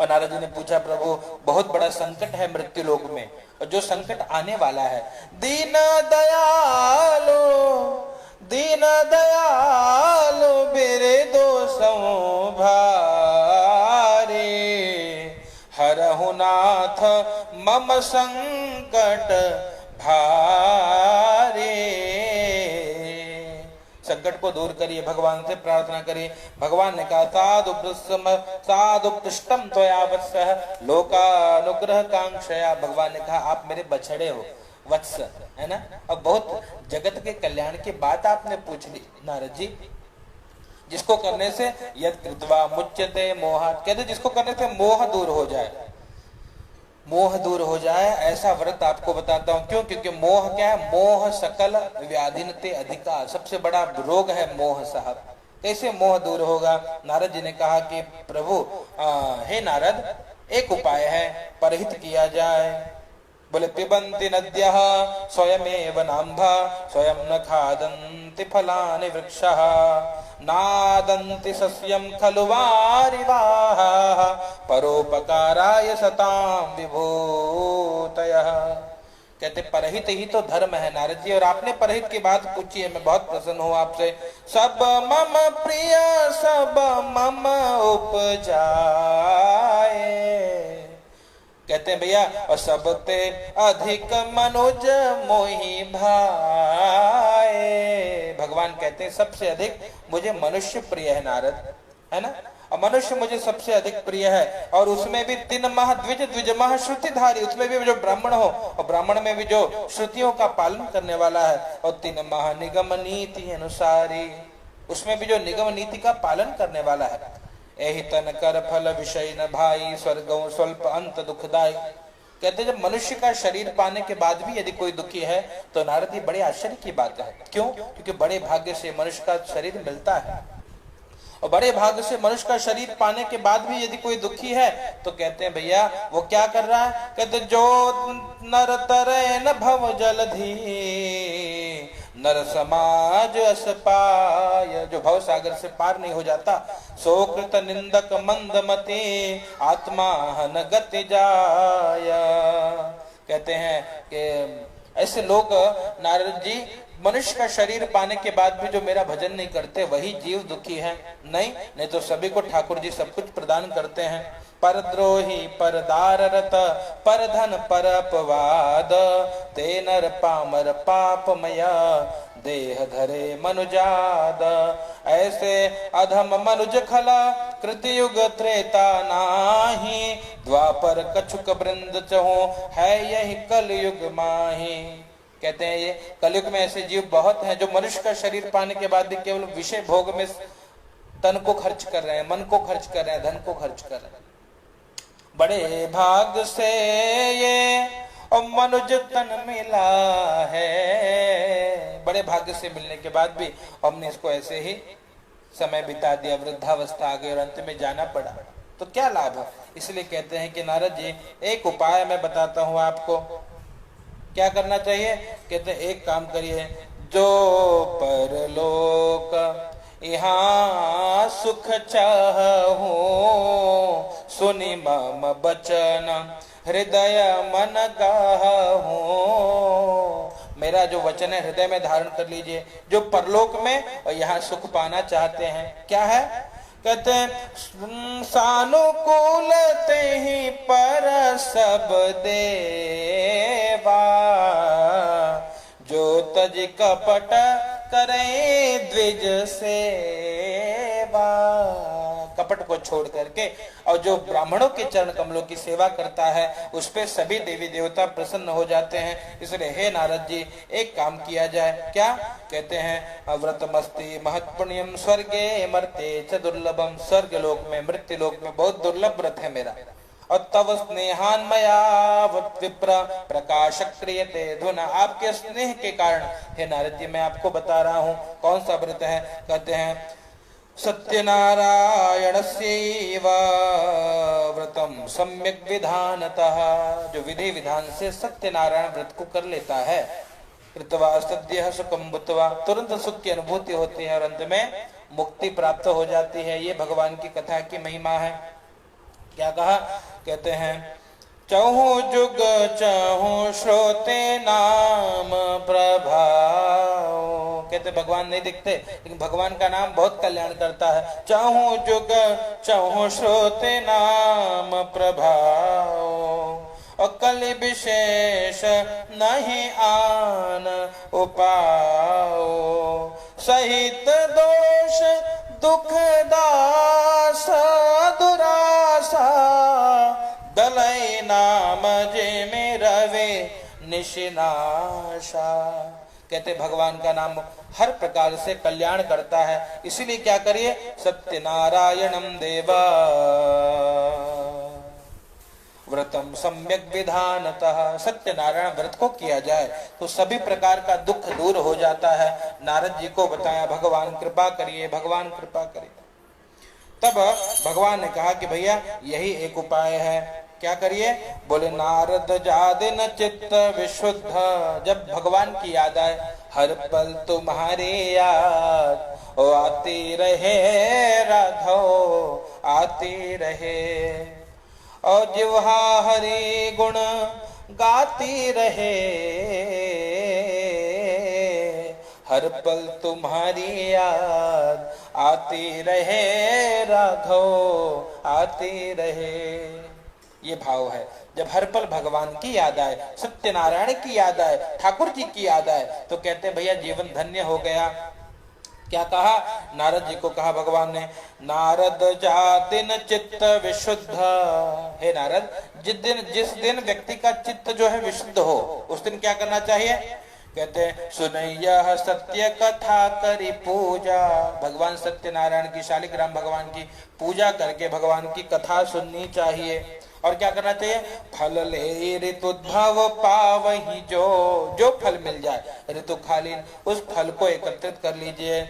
S1: और नारद जी ने पूछा, प्रभु बहुत बड़ा संकट है मृत्यु लोक में, और जो संकट आने वाला है, दीन दयालो दीन दयालो बेरे दोषों भारे, हरहु नाथ मम संकट भारे। संकट संकट को दूर करिए, भगवान से प्रार्थना करिए। भगवान ने कहा साधुपृष्टम त्वया वत्सः लोकानुग्रह कांक्षया। भगवान ने कहा आप मेरे बछड़े हो, वत्स है ना। अब बहुत जगत के कल्याण की बात आपने पूछ ली नारद जी, जिसको करने से यद कृत्वा मुच्यते मोहात्, कहते जिसको करने से मोह दूर हो जाए, मोह दूर हो जाए, ऐसा व्रत आपको बताता हूं। क्यों? क्योंकि मोह क्या है? मोह सकल व्याधिनते अधिकार, सबसे बड़ा रोग है मोह साहब। कैसे मोह दूर होगा? नारद जी ने कहा कि प्रभु हे नारद, एक उपाय है, परहित किया जाए। बोले पिबन्ति नद्यः स्वयमेव नाम्भा स्वयं न खादन्ति फलानि वृक्षः नादन्ति सस्यं खलु वारिवाः परोपकाराय सतां विभूतयः। कहते परहित ही तो धर्म है नारद जी, और आपने परहित की बात पूछी है, मैं बहुत प्रसन्न हूं आपसे। सब मम प्रिय सब मम उपजाए, कहते हैं भैया, और सबते अधिक मनुज मोहि भाए। भगवान कहते हैं सबसे अधिक मुझे मनुष्य प्रिय है नारद, है ना। और मनुष्य मुझे सबसे अधिक प्रिय है, और उसमें भी तीन मह द्विज द्विजमह श्रुतिधारी, उसमें भी जो ब्राह्मण हो, और ब्राह्मण में भी जो श्रुतियों का पालन करने वाला है, और तीन मह निगम नीति अनुसारी, उसमें भी जो निगम नीति का पालन करने वाला है। एहि तन कर फल विषय न भाई स्वर्गों स्वल्प अंत दुखदाई। कहते जब मनुष्य का शरीर पाने के बाद भी यदि कोई दुखी है तो नारद जी बड़े आश्चर्य की बात है। क्यों? क्योंकि बड़े भाग्य से मनुष्य का शरीर मिलता है, और बड़े भाग्य से मनुष्य का शरीर पाने के बाद भी यदि कोई दुखी है तो कहते हैं भैया वो क्या कर रहा है? कहते जो नर तरे न भव जलधि नर समाज अस पाय, जो भव सागर से पार नहीं हो जाता, सोकृत निंदक मंदमति आत्मा हन गति जाय। कहते हैं कि ऐसे लोग नारद जी मनुष्य का शरीर पाने के बाद भी जो मेरा भजन नहीं करते वही जीव दुखी है। नहीं तो सभी को ठाकुर जी सब कुछ प्रदान करते हैं। परद्रोही परदार रत पर धन पर अपवाद ते नर पामर पापमया देह धरे मनुजाद। ऐसे अधम मनुज खला कृतयुग त्रेता नाही द्वापर कछुक वृंद चहो है यही कलयुग माही। कहते हैं ये कलयुग में ऐसे जीव बहुत हैं जो मनुष्य का शरीर पाने के बाद भी केवल विषय भोग में तन को खर्च कर रहे हैं, मन को खर्च कर रहे हैं, धन को खर्च कर रहे हैं। बड़े भाग से ये और मनुज तन मिला है, बड़े भाग्य से मिलने के बाद भी हमने इसको ऐसे ही समय बिता दिया, वृद्धावस्था आ गई और अंत में जाना पड़ा, तो क्या लाभ है? इसलिए कहते हैं कि नारद जी एक उपाय मैं बताता हूं आपको, क्या करना चाहिए? कहते हैं एक काम करिए, जो परलोक यहाँ सुख चाहूं सुनि मम बचन हृदय मन गाहूं। मेरा जो वचन है हृदय में धारण कर लीजिए। जो परलोक में और यहाँ सुख पाना चाहते हैं, क्या है? कहते हैं सानुकूल ते ही पर सब देवा जो तज कपट करे द्विज सेवा। कपट को छोड़ करके और जो ब्राह्मणों के चरण कमलों की सेवा करता है उस पे सभी देवी देवता प्रसन्न हो जाते हैं। इसलिए हे नारद जी एक काम किया जाए। क्या कहते हैं? व्रतमस्ति महत्पुण्यम स्वर्गे मर्ते च दुर्लभम। स्वर्ग लोक में मृत्यु लोक में बहुत दुर्लभ व्रत है मेरा। और तव स्नेहान मया विप्र प्रकाश क्रियते धुना। आपके स्नेह के कारण हे नारद जी मैं आपको बता रहा हूँ कौन सा व्रत है। कहते हैं सत्यनारायणस्यैव व्रतम सम्यक विधानतः। जो विधि विधान से सत्यनारायण व्रत को कर लेता है कृतवा सद्यः सुखं भूत्वा, तुरंत सुख की अनुभूति होती है और अंत में मुक्ति प्राप्त हो जाती है। ये भगवान की कथा की महिमा है। क्या कहा? कहते हैं चहु जुग चहु श्रोते नाम प्रभाव। कहते भगवान नहीं दिखते लेकिन भगवान का नाम बहुत कल्याण करता है। चहु जुग चहु श्रोते नाम प्रभाव और कलि विशेष नहीं आन उपाओ। सहित निशिनाशा। कहते भगवान का नाम हर प्रकार से कल्याण करता है, इसीलिए क्या करिए, सत्यनारायणम देवा व्रतम सम्यक विधानतः। सत्यनारायण व्रत को किया जाए तो सभी प्रकार का दुख दूर हो जाता है। नारद जी को बताया, भगवान कृपा करिए, भगवान कृपा करिए। तब भगवान ने कहा कि भैया यही एक उपाय है, क्या करिए, बोले नारद जादिन चित्त विशुद्ध। जब भगवान की याद आए, हर पल तुम्हारे याद ओ आती रहे राघव आती रहे, और जिह्वा हरि गुण गाती रहे, हर पल तुम्हारी याद आती रहे राघव आती रहे। ये भाव है, जब हर पल भगवान की याद आए, सत्यनारायण की याद आए, ठाकुर जी की याद आए, तो कहते भैया जीवन धन्य हो गया। क्या कहा, नारद जी को कहा भगवान ने, नारद जादिन चित्त विशुद्ध। हे नारद, जिस दिन व्यक्ति का चित्त जो है विशुद्ध हो, उस दिन क्या करना चाहिए, कहते सुनैया सत्य कथा करी पूजा। भगवान सत्यनारायण की, शालिग्राम भगवान की पूजा करके भगवान की कथा सुननी चाहिए। और क्या करना चाहिए, फल ले ऋतुद्भव पावहि जो फल मिल जाए ऋतुकालीन, उस फल को एकत्रित कर लीजिए।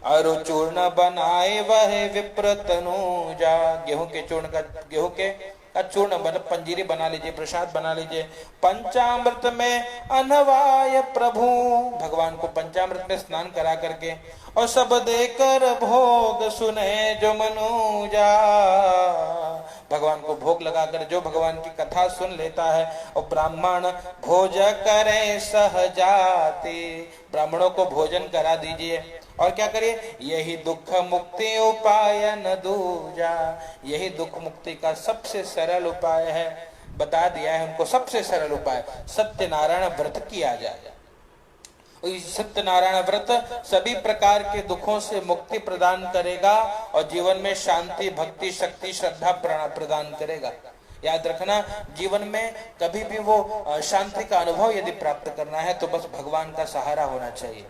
S1: अरु चूर्ण बनाए वह विप्र तनुजा। गेहूं का चूर्ण पंजीरी बना लीजिए, प्रसाद बना लीजिए। पंचामृत में अनवाय प्रभु, भगवान को पंचामृत में स्नान करा करके, और सब देकर भोग सुने जो मनुजा। भगवान को भोग लगाकर जो भगवान की कथा सुन लेता है, और ब्राह्मण भोज करे सहजाति, ब्राह्मणों को भोजन करा दीजिए। और क्या करिए, यही दुख मुक्ति उपाय न दूजा। यही दुख मुक्ति का सबसे सरल उपाय है, बता दिया है हमको सबसे सरल उपाय, सत्यनारायण व्रत किया जाए। सत्यनारायण व्रत सभी प्रकार के दुखों से मुक्ति प्रदान करेगा और जीवन में शांति, भक्ति, शक्ति, श्रद्धा प्रदान करेगा। याद रखना, जीवन में कभी भी वो शांति का अनुभव यदि प्राप्त करना है तो बस भगवान का सहारा होना चाहिए।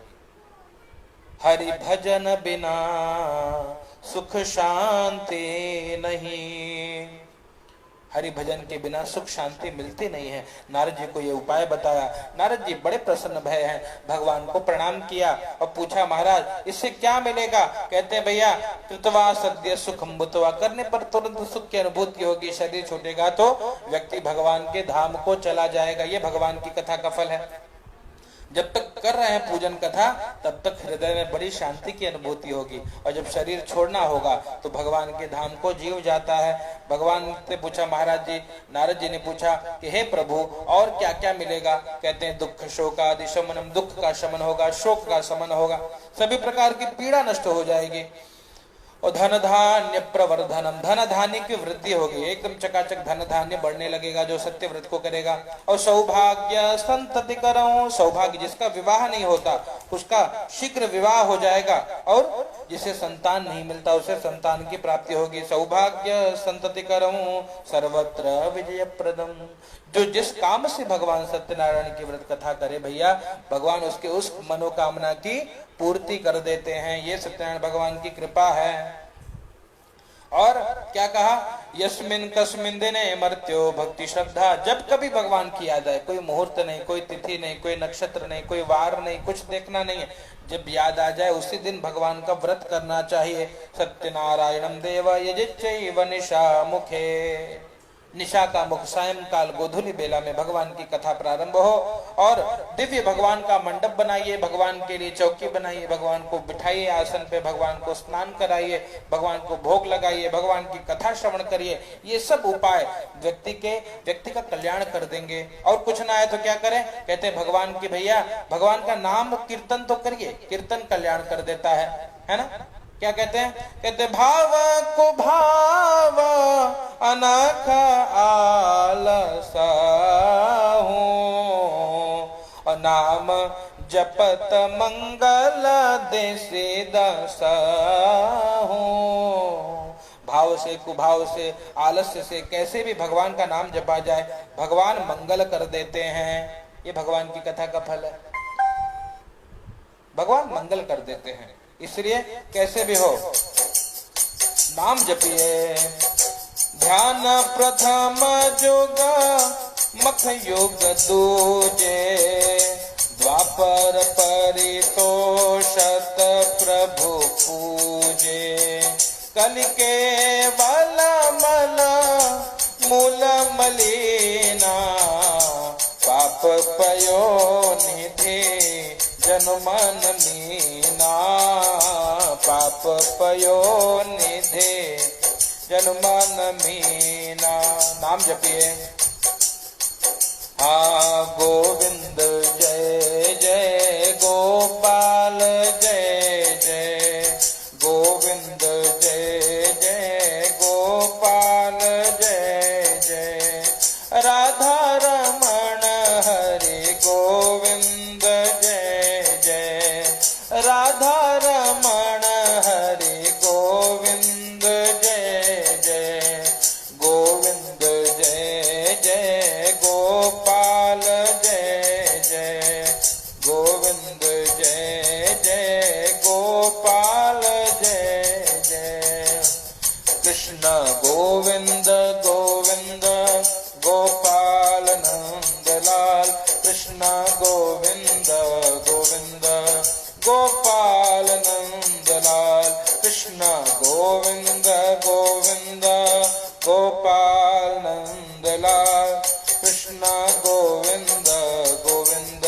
S1: हरि भजन बिना सुख शांति नहीं, हरि भजन के बिना सुख शांति मिलती नहीं है। नारद जी को ये उपाय बताया। नारद जी बड़े प्रसन्न भय हैं, भगवान को प्रणाम किया और पूछा, महाराज इससे क्या मिलेगा? कहते हैं भैया, कृतवा सद्य सुखम भूत्वा, करने पर तुरंत सुख की अनुभूति होगी। शरीर छूटेगा तो व्यक्ति भगवान के धाम को चला जाएगा। ये भगवान की कथा का फल है। जब तक कर रहे हैं पूजन कथा, तब तक हृदय में बड़ी शांति की अनुभूति होगी, और जब शरीर छोड़ना होगा तो भगवान के धाम को जीव जाता है। भगवान से पूछा महाराज जी, नारद जी ने पूछा कि हे प्रभु और क्या क्या मिलेगा? कहते हैं दुख शोक आदि शमनम, दुख का शमन होगा, शोक का शमन होगा, सभी प्रकार की पीड़ा नष्ट हो जाएगी। और धन धान्य प्रवर्धनम, धन धान्य की वृद्धि होगी, एकदम चकाचक धन धान्य बढ़ने लगेगा जो सत्य व्रत को करेगा। और सौभाग्य संतति करो, सौभाग्य जिसका विवाह नहीं होता उसका शीघ्र विवाह हो जाएगा, और जिसे संतान नहीं मिलता उसे संतान की प्राप्ति होगी। सौभाग्य संतति करो सर्वत्र विजय प्रदम, जो जिस काम से भगवान सत्यनारायण की व्रत कथा करे भैया, भगवान उसके उस मनोकामना की पूर्ति कर देते हैं। ये सत्यनारायण भगवान की कृपा है। और क्या कहा, यस्मिन कस्मिन दिने मर्त्यो भक्ति श्रद्धा, जब कभी भगवान की याद आए, कोई मुहूर्त नहीं, कोई तिथि नहीं, कोई नक्षत्र नहीं, कोई वार नहीं, कुछ देखना नहीं है, जब याद आ जाए उसी दिन भगवान का व्रत करना चाहिए। सत्यनारायणम देव यजिच्चैव निशा मुखे, निशा का मुख सायंकाल गोधूली बेला में भगवान की कथा प्रारंभ हो, और दिव्य भगवान का मंडप बनाइए, भगवान के लिए चौकी बनाइए, भगवान को बिठाइए आसन पे, भगवान को स्नान कराइए, भगवान को भोग लगाइए, भगवान की कथा श्रवण करिए। ये सब उपाय व्यक्ति का कल्याण कर देंगे। और कुछ ना है तो क्या करें? कहते हैं भगवान की भैया, भगवान का नाम कीर्तन तो करिए, कीर्तन कल्याण कर देता है ना? क्या कहते हैं? कहते भाव को भाव अनख आलसा हूँ, नाम जपत मंगल देसी दशा हूँ। भाव से, कुभाव से, आलस्य से कैसे भी भगवान का नाम जपा जाए, भगवान मंगल कर देते हैं। ये भगवान की कथा का फल है। भगवान मंगल कर देते हैं, इसलिए कैसे भी हो नाम जपिए। ध्यान प्रथम जोग मख योग दूजे, द्वापर परितोषत प्रभु पूजे। कल केवल मल मूल मलिना, पाप पयो निधि जन्मन मीना। पाप पयो निधि जन्मन मीना। नाम जपिए। हाँ गोविंद जय जय गोपाल जय जय, गोविंद जय जय गोपाल जय जय। राधा रमण हरि गोविंद जय जय, राधा रमण हरि गोविंद जय जय। गोविंद जय जय गोपाल जय जय, गोविंद जय जय गोपाल जय जय। कृष्ण गोविंद गोविंद गोपाल नंदलाल, कृष्ण गोविंद गोविंद गोपाल नंदलाल। कृष्ण गोविंद गोविंद गोपाल नंदलाल, कृष्ण गोविंद गोविंद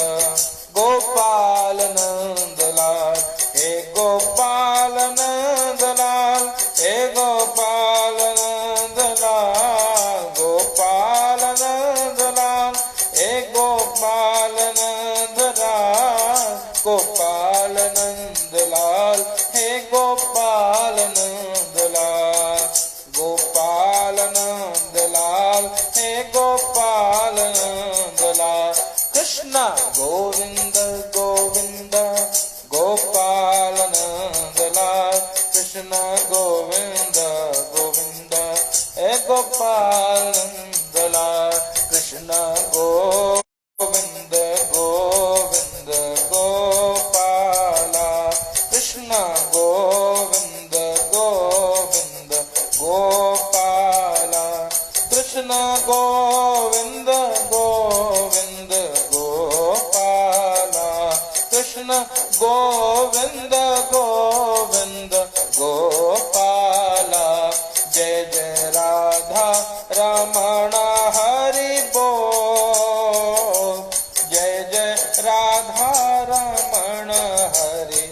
S1: गोपाल नंदलाल। हे गोपाल नंदलाल, हे गोपाल नंदलाल, गोपाल नंदलाल, हे गोपाल नंदलाल, गोपाल नंदलाल, हे गोपाल नंदलाल, गोपाल नंदलाल, हे गोपाल नंदलाल। कृष्ण गोविंद गोविंद गोपाल नंदलाल, कृष्ण गोविंद गोविंद हे गोपाल नंदलाल। कृष्ण गोविंद गोविंद गोपाला, कृष्ण गोविंद गोविंद गोपाला। कृष्ण गोविंद गोविंद गोपाला, कृष्ण गोविंद गोविंद गोपाला। जय जय राधा रमण हरि बोल, जय जय राधा रमण हरि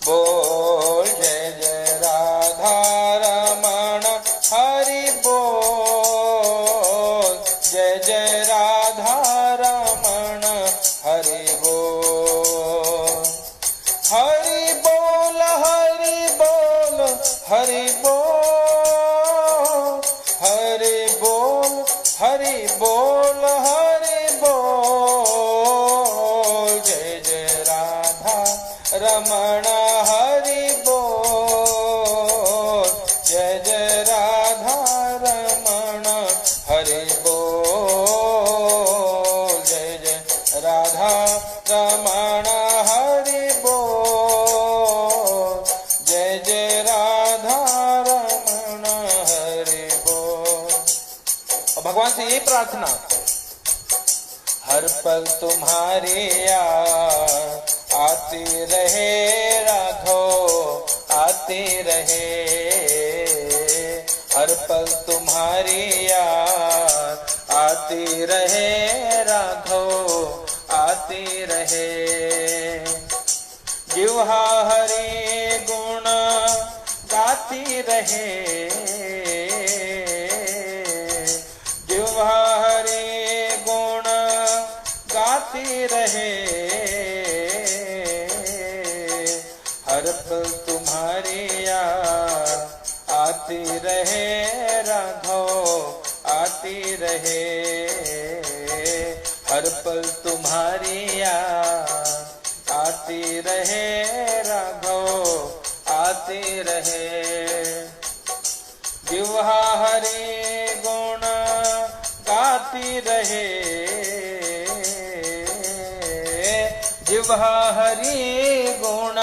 S1: बोल, जय जय राधा रमण हरि बोल, जय जय राधा रमण हरि बोल। हरि बोल हरि बोल हरि बोल, हरि बोल हरि बोल हरि बोल। जय जय राधा रमण हरि बोल, जय जय राधा रमण हरि बोल, जय जय राधा रमण हरि बोल, जय जय राधा रमण हरि बोल। और भगवान से यही प्रार्थना, हर पल तुम्हारी याद आती रहे राघो, आती रहे। हर पल तुम्हारी याद आती रहे राघो, आती रहे। जिह्वा हरि गुण गाती रहे, जिह्वा हरि गुण गाती रहे। हर पल तुम्हारी याद आती रहे राघो, आती रहे। हर पल तुम्हारी याद आती रहे राघो, आती रहे। जिह्वा हरि गुण गाती रहे, जिह्वा हरि गुण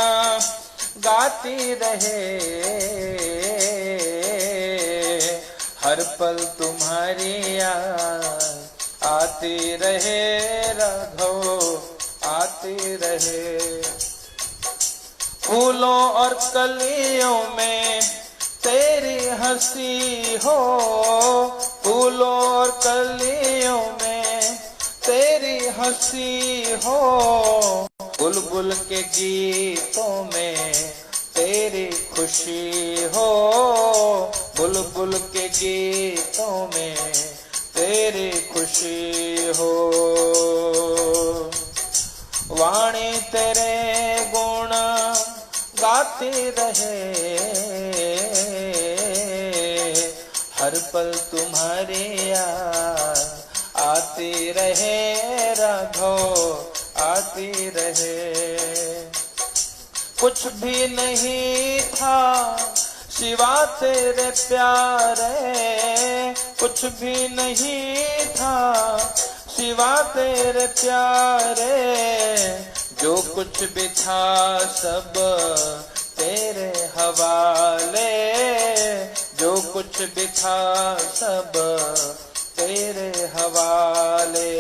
S1: गाती रहे, हर पल तुम्हारी याद आती रहे, राघव आती रहे। फूलों और कलियों में तेरी हंसी हो, फूलों और कलियों में तेरी हंसी हो, बुलबुल के गीतों में तेरी खुशी हो, बुलबुल के गीतों में तेरी खुशी हो। वाणी तेरे गुण गाती रहे, हर पल तुम्हारी याद आती रहे, राघव आती रहे। कुछ भी नहीं था सिवा तेरे प्यारे, कुछ भी नहीं था सिवा तेरे प्यारे, जो कुछ भी था सब तेरे हवाले, जो कुछ भी था सब तेरे हवाले।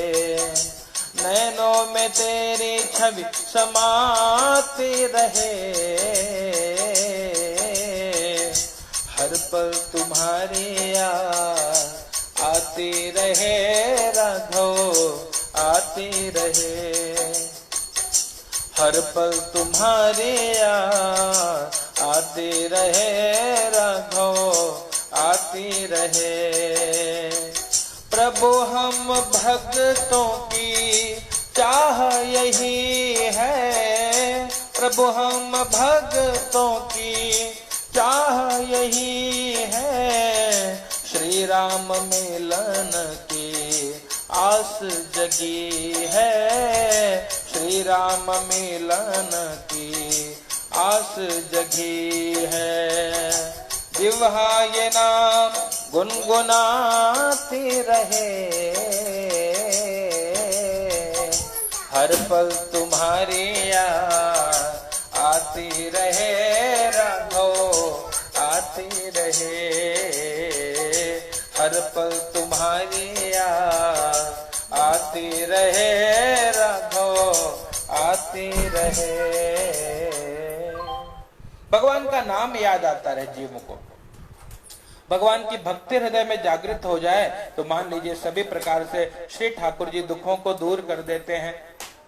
S1: नैनों में तेरी छवि समाती रहे, हर पल तुम्हारी याद आती रहे, राघव आती रहे, हर पल तुम्हारी याद आती रहे, राघव आती रहे। प्रभु हम भक्तों की चाह यही है, प्रभु हम भक्तों की चाह यही है, श्री राम मिलन की आस जगी है, श्री राम मिलन की आस जगी है। जिह्वा ये नाम गुनगुनाती रहे, हर पल तुम्हारी याद आती रहे, राघव आती रहे, हर पल तुम्हारी याद आती रहे, राघव आती रहे। भगवान का नाम याद आता रहे जीवों को, भगवान की भक्ति हृदय में जागृत हो जाए तो मान लीजिए सभी प्रकार से श्री ठाकुर जी दुखों को दूर कर देते हैं।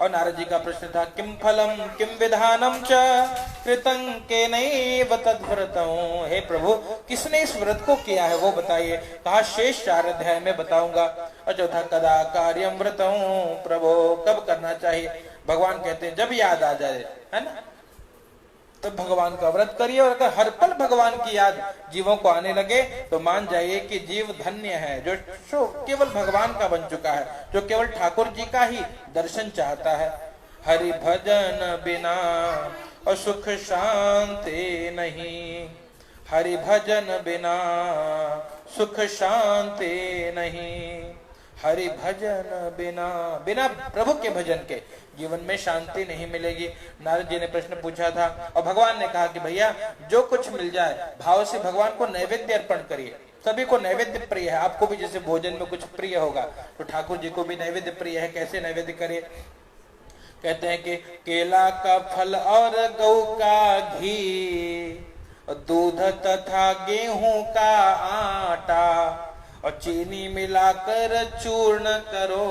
S1: और नारद जी का प्रश्न था, किम फलम किम विधानम च कृतं केनैव तद्व्रतं। हे प्रभु, किसने इस व्रत को किया है वो बताइए। कहा शेष 4 अध्याय में बताऊंगा। और चौथा, कदा कार्यम व्रतं प्रभो, कब करना चाहिए। भगवान कहते हैं जब याद आ जाए, है ना, तो भगवान का व्रत करिए। और अगर हर पल भगवान की याद जीवों को आने लगे तो मान जाइए कि जीव धन्य है, जो केवल भगवान का बन चुका है, जो केवल ठाकुर जी का ही दर्शन चाहता है। हरि भजन बिना और सुख शांति नहीं, हरि भजन बिना सुख शांति नहीं, हरि भजन बिना, बिना प्रभु के भजन के जीवन में शांति नहीं मिलेगी। नारद जी ने प्रश्न पूछा था और भगवान ने कहा कि भैया जो कुछ मिल जाए भाव से भगवान को नैवेद्य अर्पण करिए। सभी को नैवेद्य प्रिय है, आपको भी जैसे भोजन में कुछ प्रिय होगा तो ठाकुर जी को भी नैवेद्य प्रिय है। कैसे नैवेद्य करिए? कहते हैं कि केला का फल और गौ का घी, दूध तथा गेहूं का आटा और चीनी मिलाकर चूर्ण करो,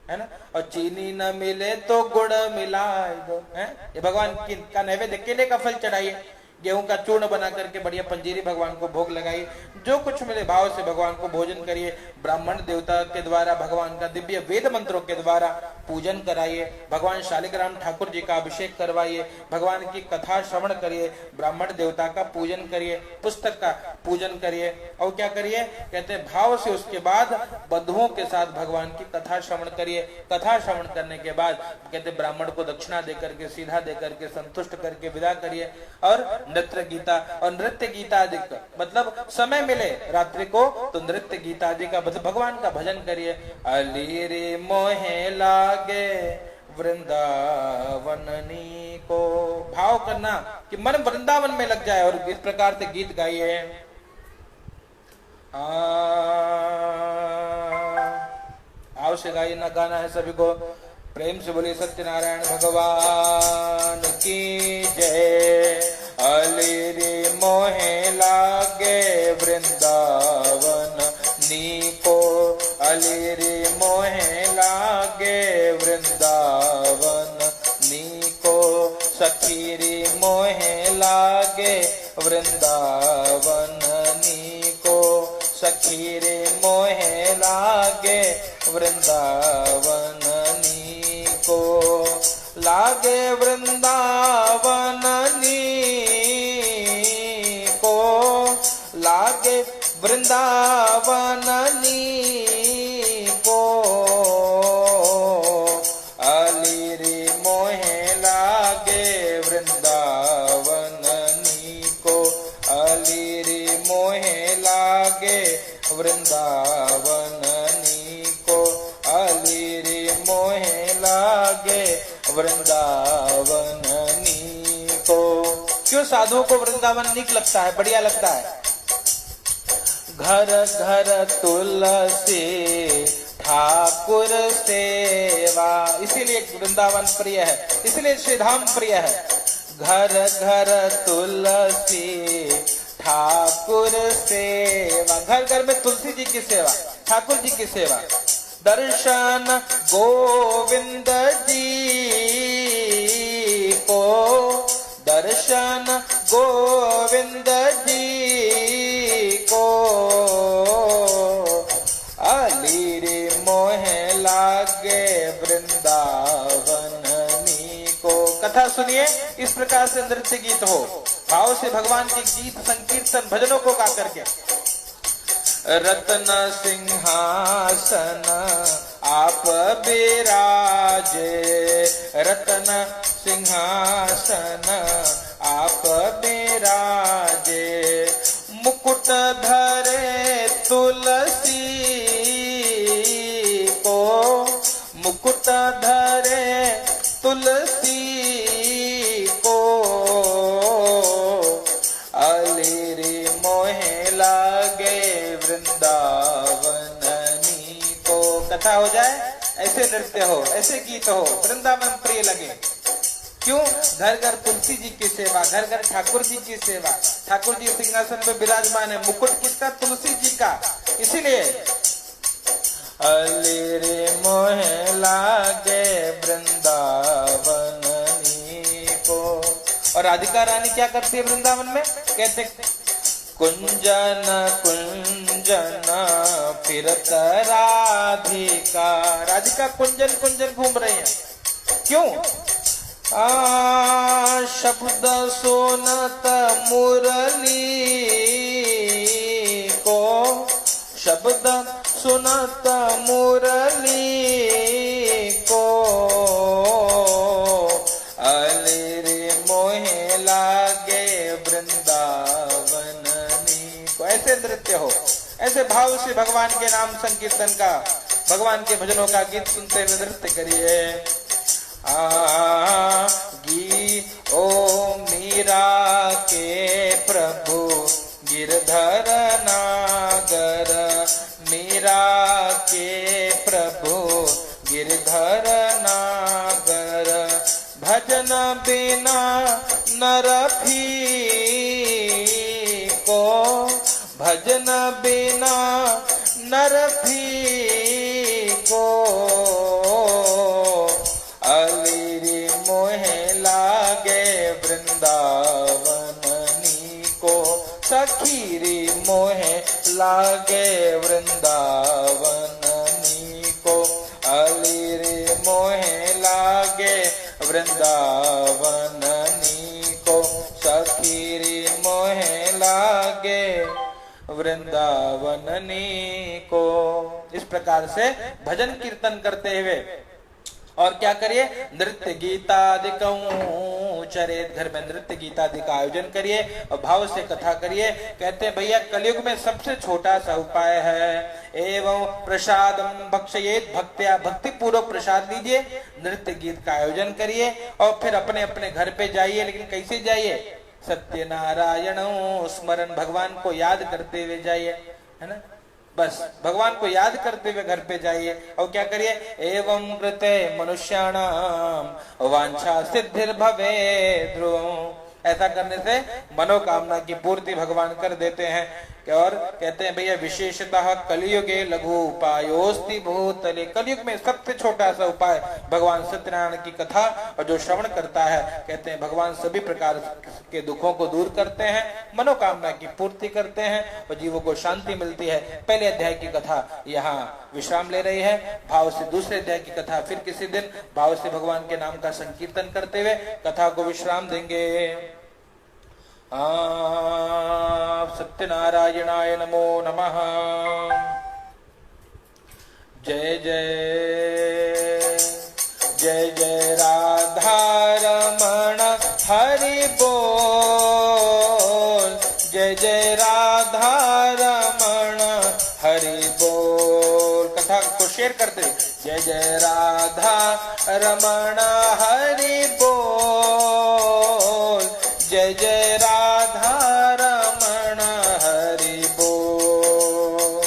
S1: है ना, और चीनी न मिले तो गुड़ मिलाए दो, है। ये भगवान का नैवेद्य, केले का फल चढ़ाइए, गेहूं का चूर्ण बना करके बढ़िया पंजीरी भगवान को भोग लगाइए। जो कुछ मिले भाव से भगवान को भोजन करिए। ब्राह्मण देवता के द्वारा भगवान का दिव्य वेद मंत्रों के द्वारा पूजन कराइए। भगवान शालिग्राम ठाकुर जी का अभिषेक करवाइए। भगवान की कथा श्रवण करिए। ब्राह्मण देवता का पूजन करिए, पुस्तक का पूजन करिए। और क्या करिए? कहते हैं भाव से उसके बाद बंधुओं के साथ भगवान की कथा श्रवण करिए। कथा श्रवण करने के बाद कहते ब्राह्मण को दक्षिणा देकर के, सीधा देकर के, संतुष्ट करके विदा करिए। और नृत्य गीता, और नृत्य गीता आदि का मतलब समय मिले रात्रि को तो नृत्य गीता आदि का भगवान का भजन करिए। अली रे मोहे लागे वृंदावननी को। भाव करना कि मन वृंदावन में लग जाए और इस प्रकार से गीत गाइए। भाव से गाइए ना, गाना है सभी को। प्रेम से बोलिए सत्यनारायण भगवान की जय। अलिरी मोहे लागे वृंदावन नीको, अलिरी मोहे लागे वृंदावन नीको, सखीरी मोहे लागे वृंदावन नीको, सखीरी मोहे लागे वृंदावन नीको, लागे वृंदावन नीको, लागे वृंदावन नीको, अलिरी मोहे लागे वृंदावन नीको, अलिरी मोहे लागे वृंदावन नीको, अलिरी मोहे लागे वृंदावन नीको। क्यों साधुओं को वृंदावन नीक लगता है, बढ़िया लगता है? घर घर तुलसी ठाकुर सेवा, इसीलिए वृंदावन प्रिय है, इसलिए श्री धाम प्रिय है। घर घर तुलसी ठाकुर सेवा, घर घर में तुलसी जी की सेवा, ठाकुर जी की सेवा। दर्शन गोविंद जी को, दर्शन गोविंद जी को, अलिरी मोहे लागे वृंदावन नीको। कथा सुनिए, इस प्रकार से नृत्य गीत हो, भाव से भगवान के गीत संकीर्तन भजनों को गा करके। रत्न सिंहासन आप बिराजे, रत्न सिंहासन आप बिराजे, मुकुट धरे तुलसी को, मुकुट धरे तुलसी को, अलिरी मोहे लागे वृंदावन नीको। कथा हो जाए, ऐसे नृत्य हो, ऐसे गीत हो, वृंदावन प्रिय लगे। क्यों? घर घर तुलसी जी की सेवा, घर घर ठाकुर जी की सेवा। ठाकुर जी सिंहासन पे विराजमान है, मुकुट किसका? तुलसी जी का। इसीलिए अलिरी मोहे लागे वृंदावन नीको। और राधिका रानी क्या करती है वृंदावन में? कहते कुंजन कुंजन फिरत राधिका, राधिका कुंजन कुंजन घूम रही है। क्यों? शब्द सुनत मुरली को, शब्द सुनत मुरली को, अलिरी मोहे लागे वृंदावन नीको। ऐसे नृत्य हो, ऐसे भाव से भगवान के नाम संकीर्तन का, भगवान के भजनों का गीत सुनते हुए नृत्य करिए। ओ मीरा के प्रभु गिरधर नागर, मीरा के प्रभु गिरधर नागर, भजन बिना नर फीको, भजन बिना नर फीको, अलिरी मोहे लागे वृंदावन नीको, सखीरी मोहे लागे वृंदावन नीको, अलिरी मोहे लागे वृंदावन नीको, सखीरी मोहे लागे वृंदावन नीको। इस प्रकार से भजन कीर्तन करते हुए और क्या करिए? नृत्य गीतादिकं समुच्चरेत, घर में नृत्य गीत आदि का आयोजन करिए और भाव से कथा करिए। कहते हैं भैया कलयुग में सबसे छोटा सा उपाय है। एवं प्रसादम भक्षयेत भक्त्या, भक्ति पूर्वक प्रसाद लीजिए, नृत्य गीत का आयोजन करिए और फिर अपने अपने घर पे जाइए। लेकिन कैसे जाइए? सत्यनारायण स्मरण, भगवान को याद करते हुए जाइए, है ना। बस भगवान को याद करते हुए घर पे जाइए और क्या करिए? एवं कृते मनुष्याणाम वांछा सिद्धिर्भवे ध्रुवम्, ऐसा करने से मनोकामना की पूर्ति भगवान कर देते हैं। और कहते हैं भैया विशेषतः कलियुगे लघु उपायोस्ति भूतले, कलयुग में सबसे छोटा सा उपाय भगवान सत्यनारायण की कथा, और जो श्रवण करता है कहते हैं भगवान सभी प्रकार के दुखों को दूर करते हैं, मनोकामना की पूर्ति करते हैं और जीवों को शांति मिलती है। पहले अध्याय की कथा यहाँ विश्राम ले रही है, भाव से दूसरे अध्याय की कथा फिर किसी दिन भाव से भगवान के नाम का संकीर्तन करते हुए कथा को विश्राम देंगे। सत्यनारायणाय नमो नमः। जय जय जय जय राधा रमण हरि बोल, जय जय राधा रमण हरि बोल। कथा को शेयर करते, जय जय राधा रमण हरि बोल, जय जय राधा रमण हरि बोल।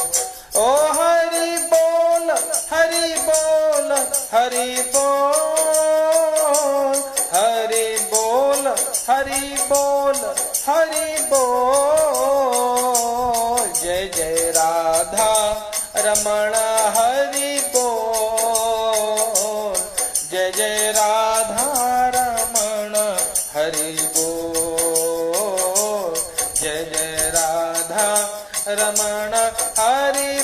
S1: ओ हरि बोल हरि बोल हरि बोल, हरि बोल हरि बोल हरि बोल, जय जय राधा रमण हरि बोल, जय जय राधा रमण हरि बोल, जय जय राधा रमण हरि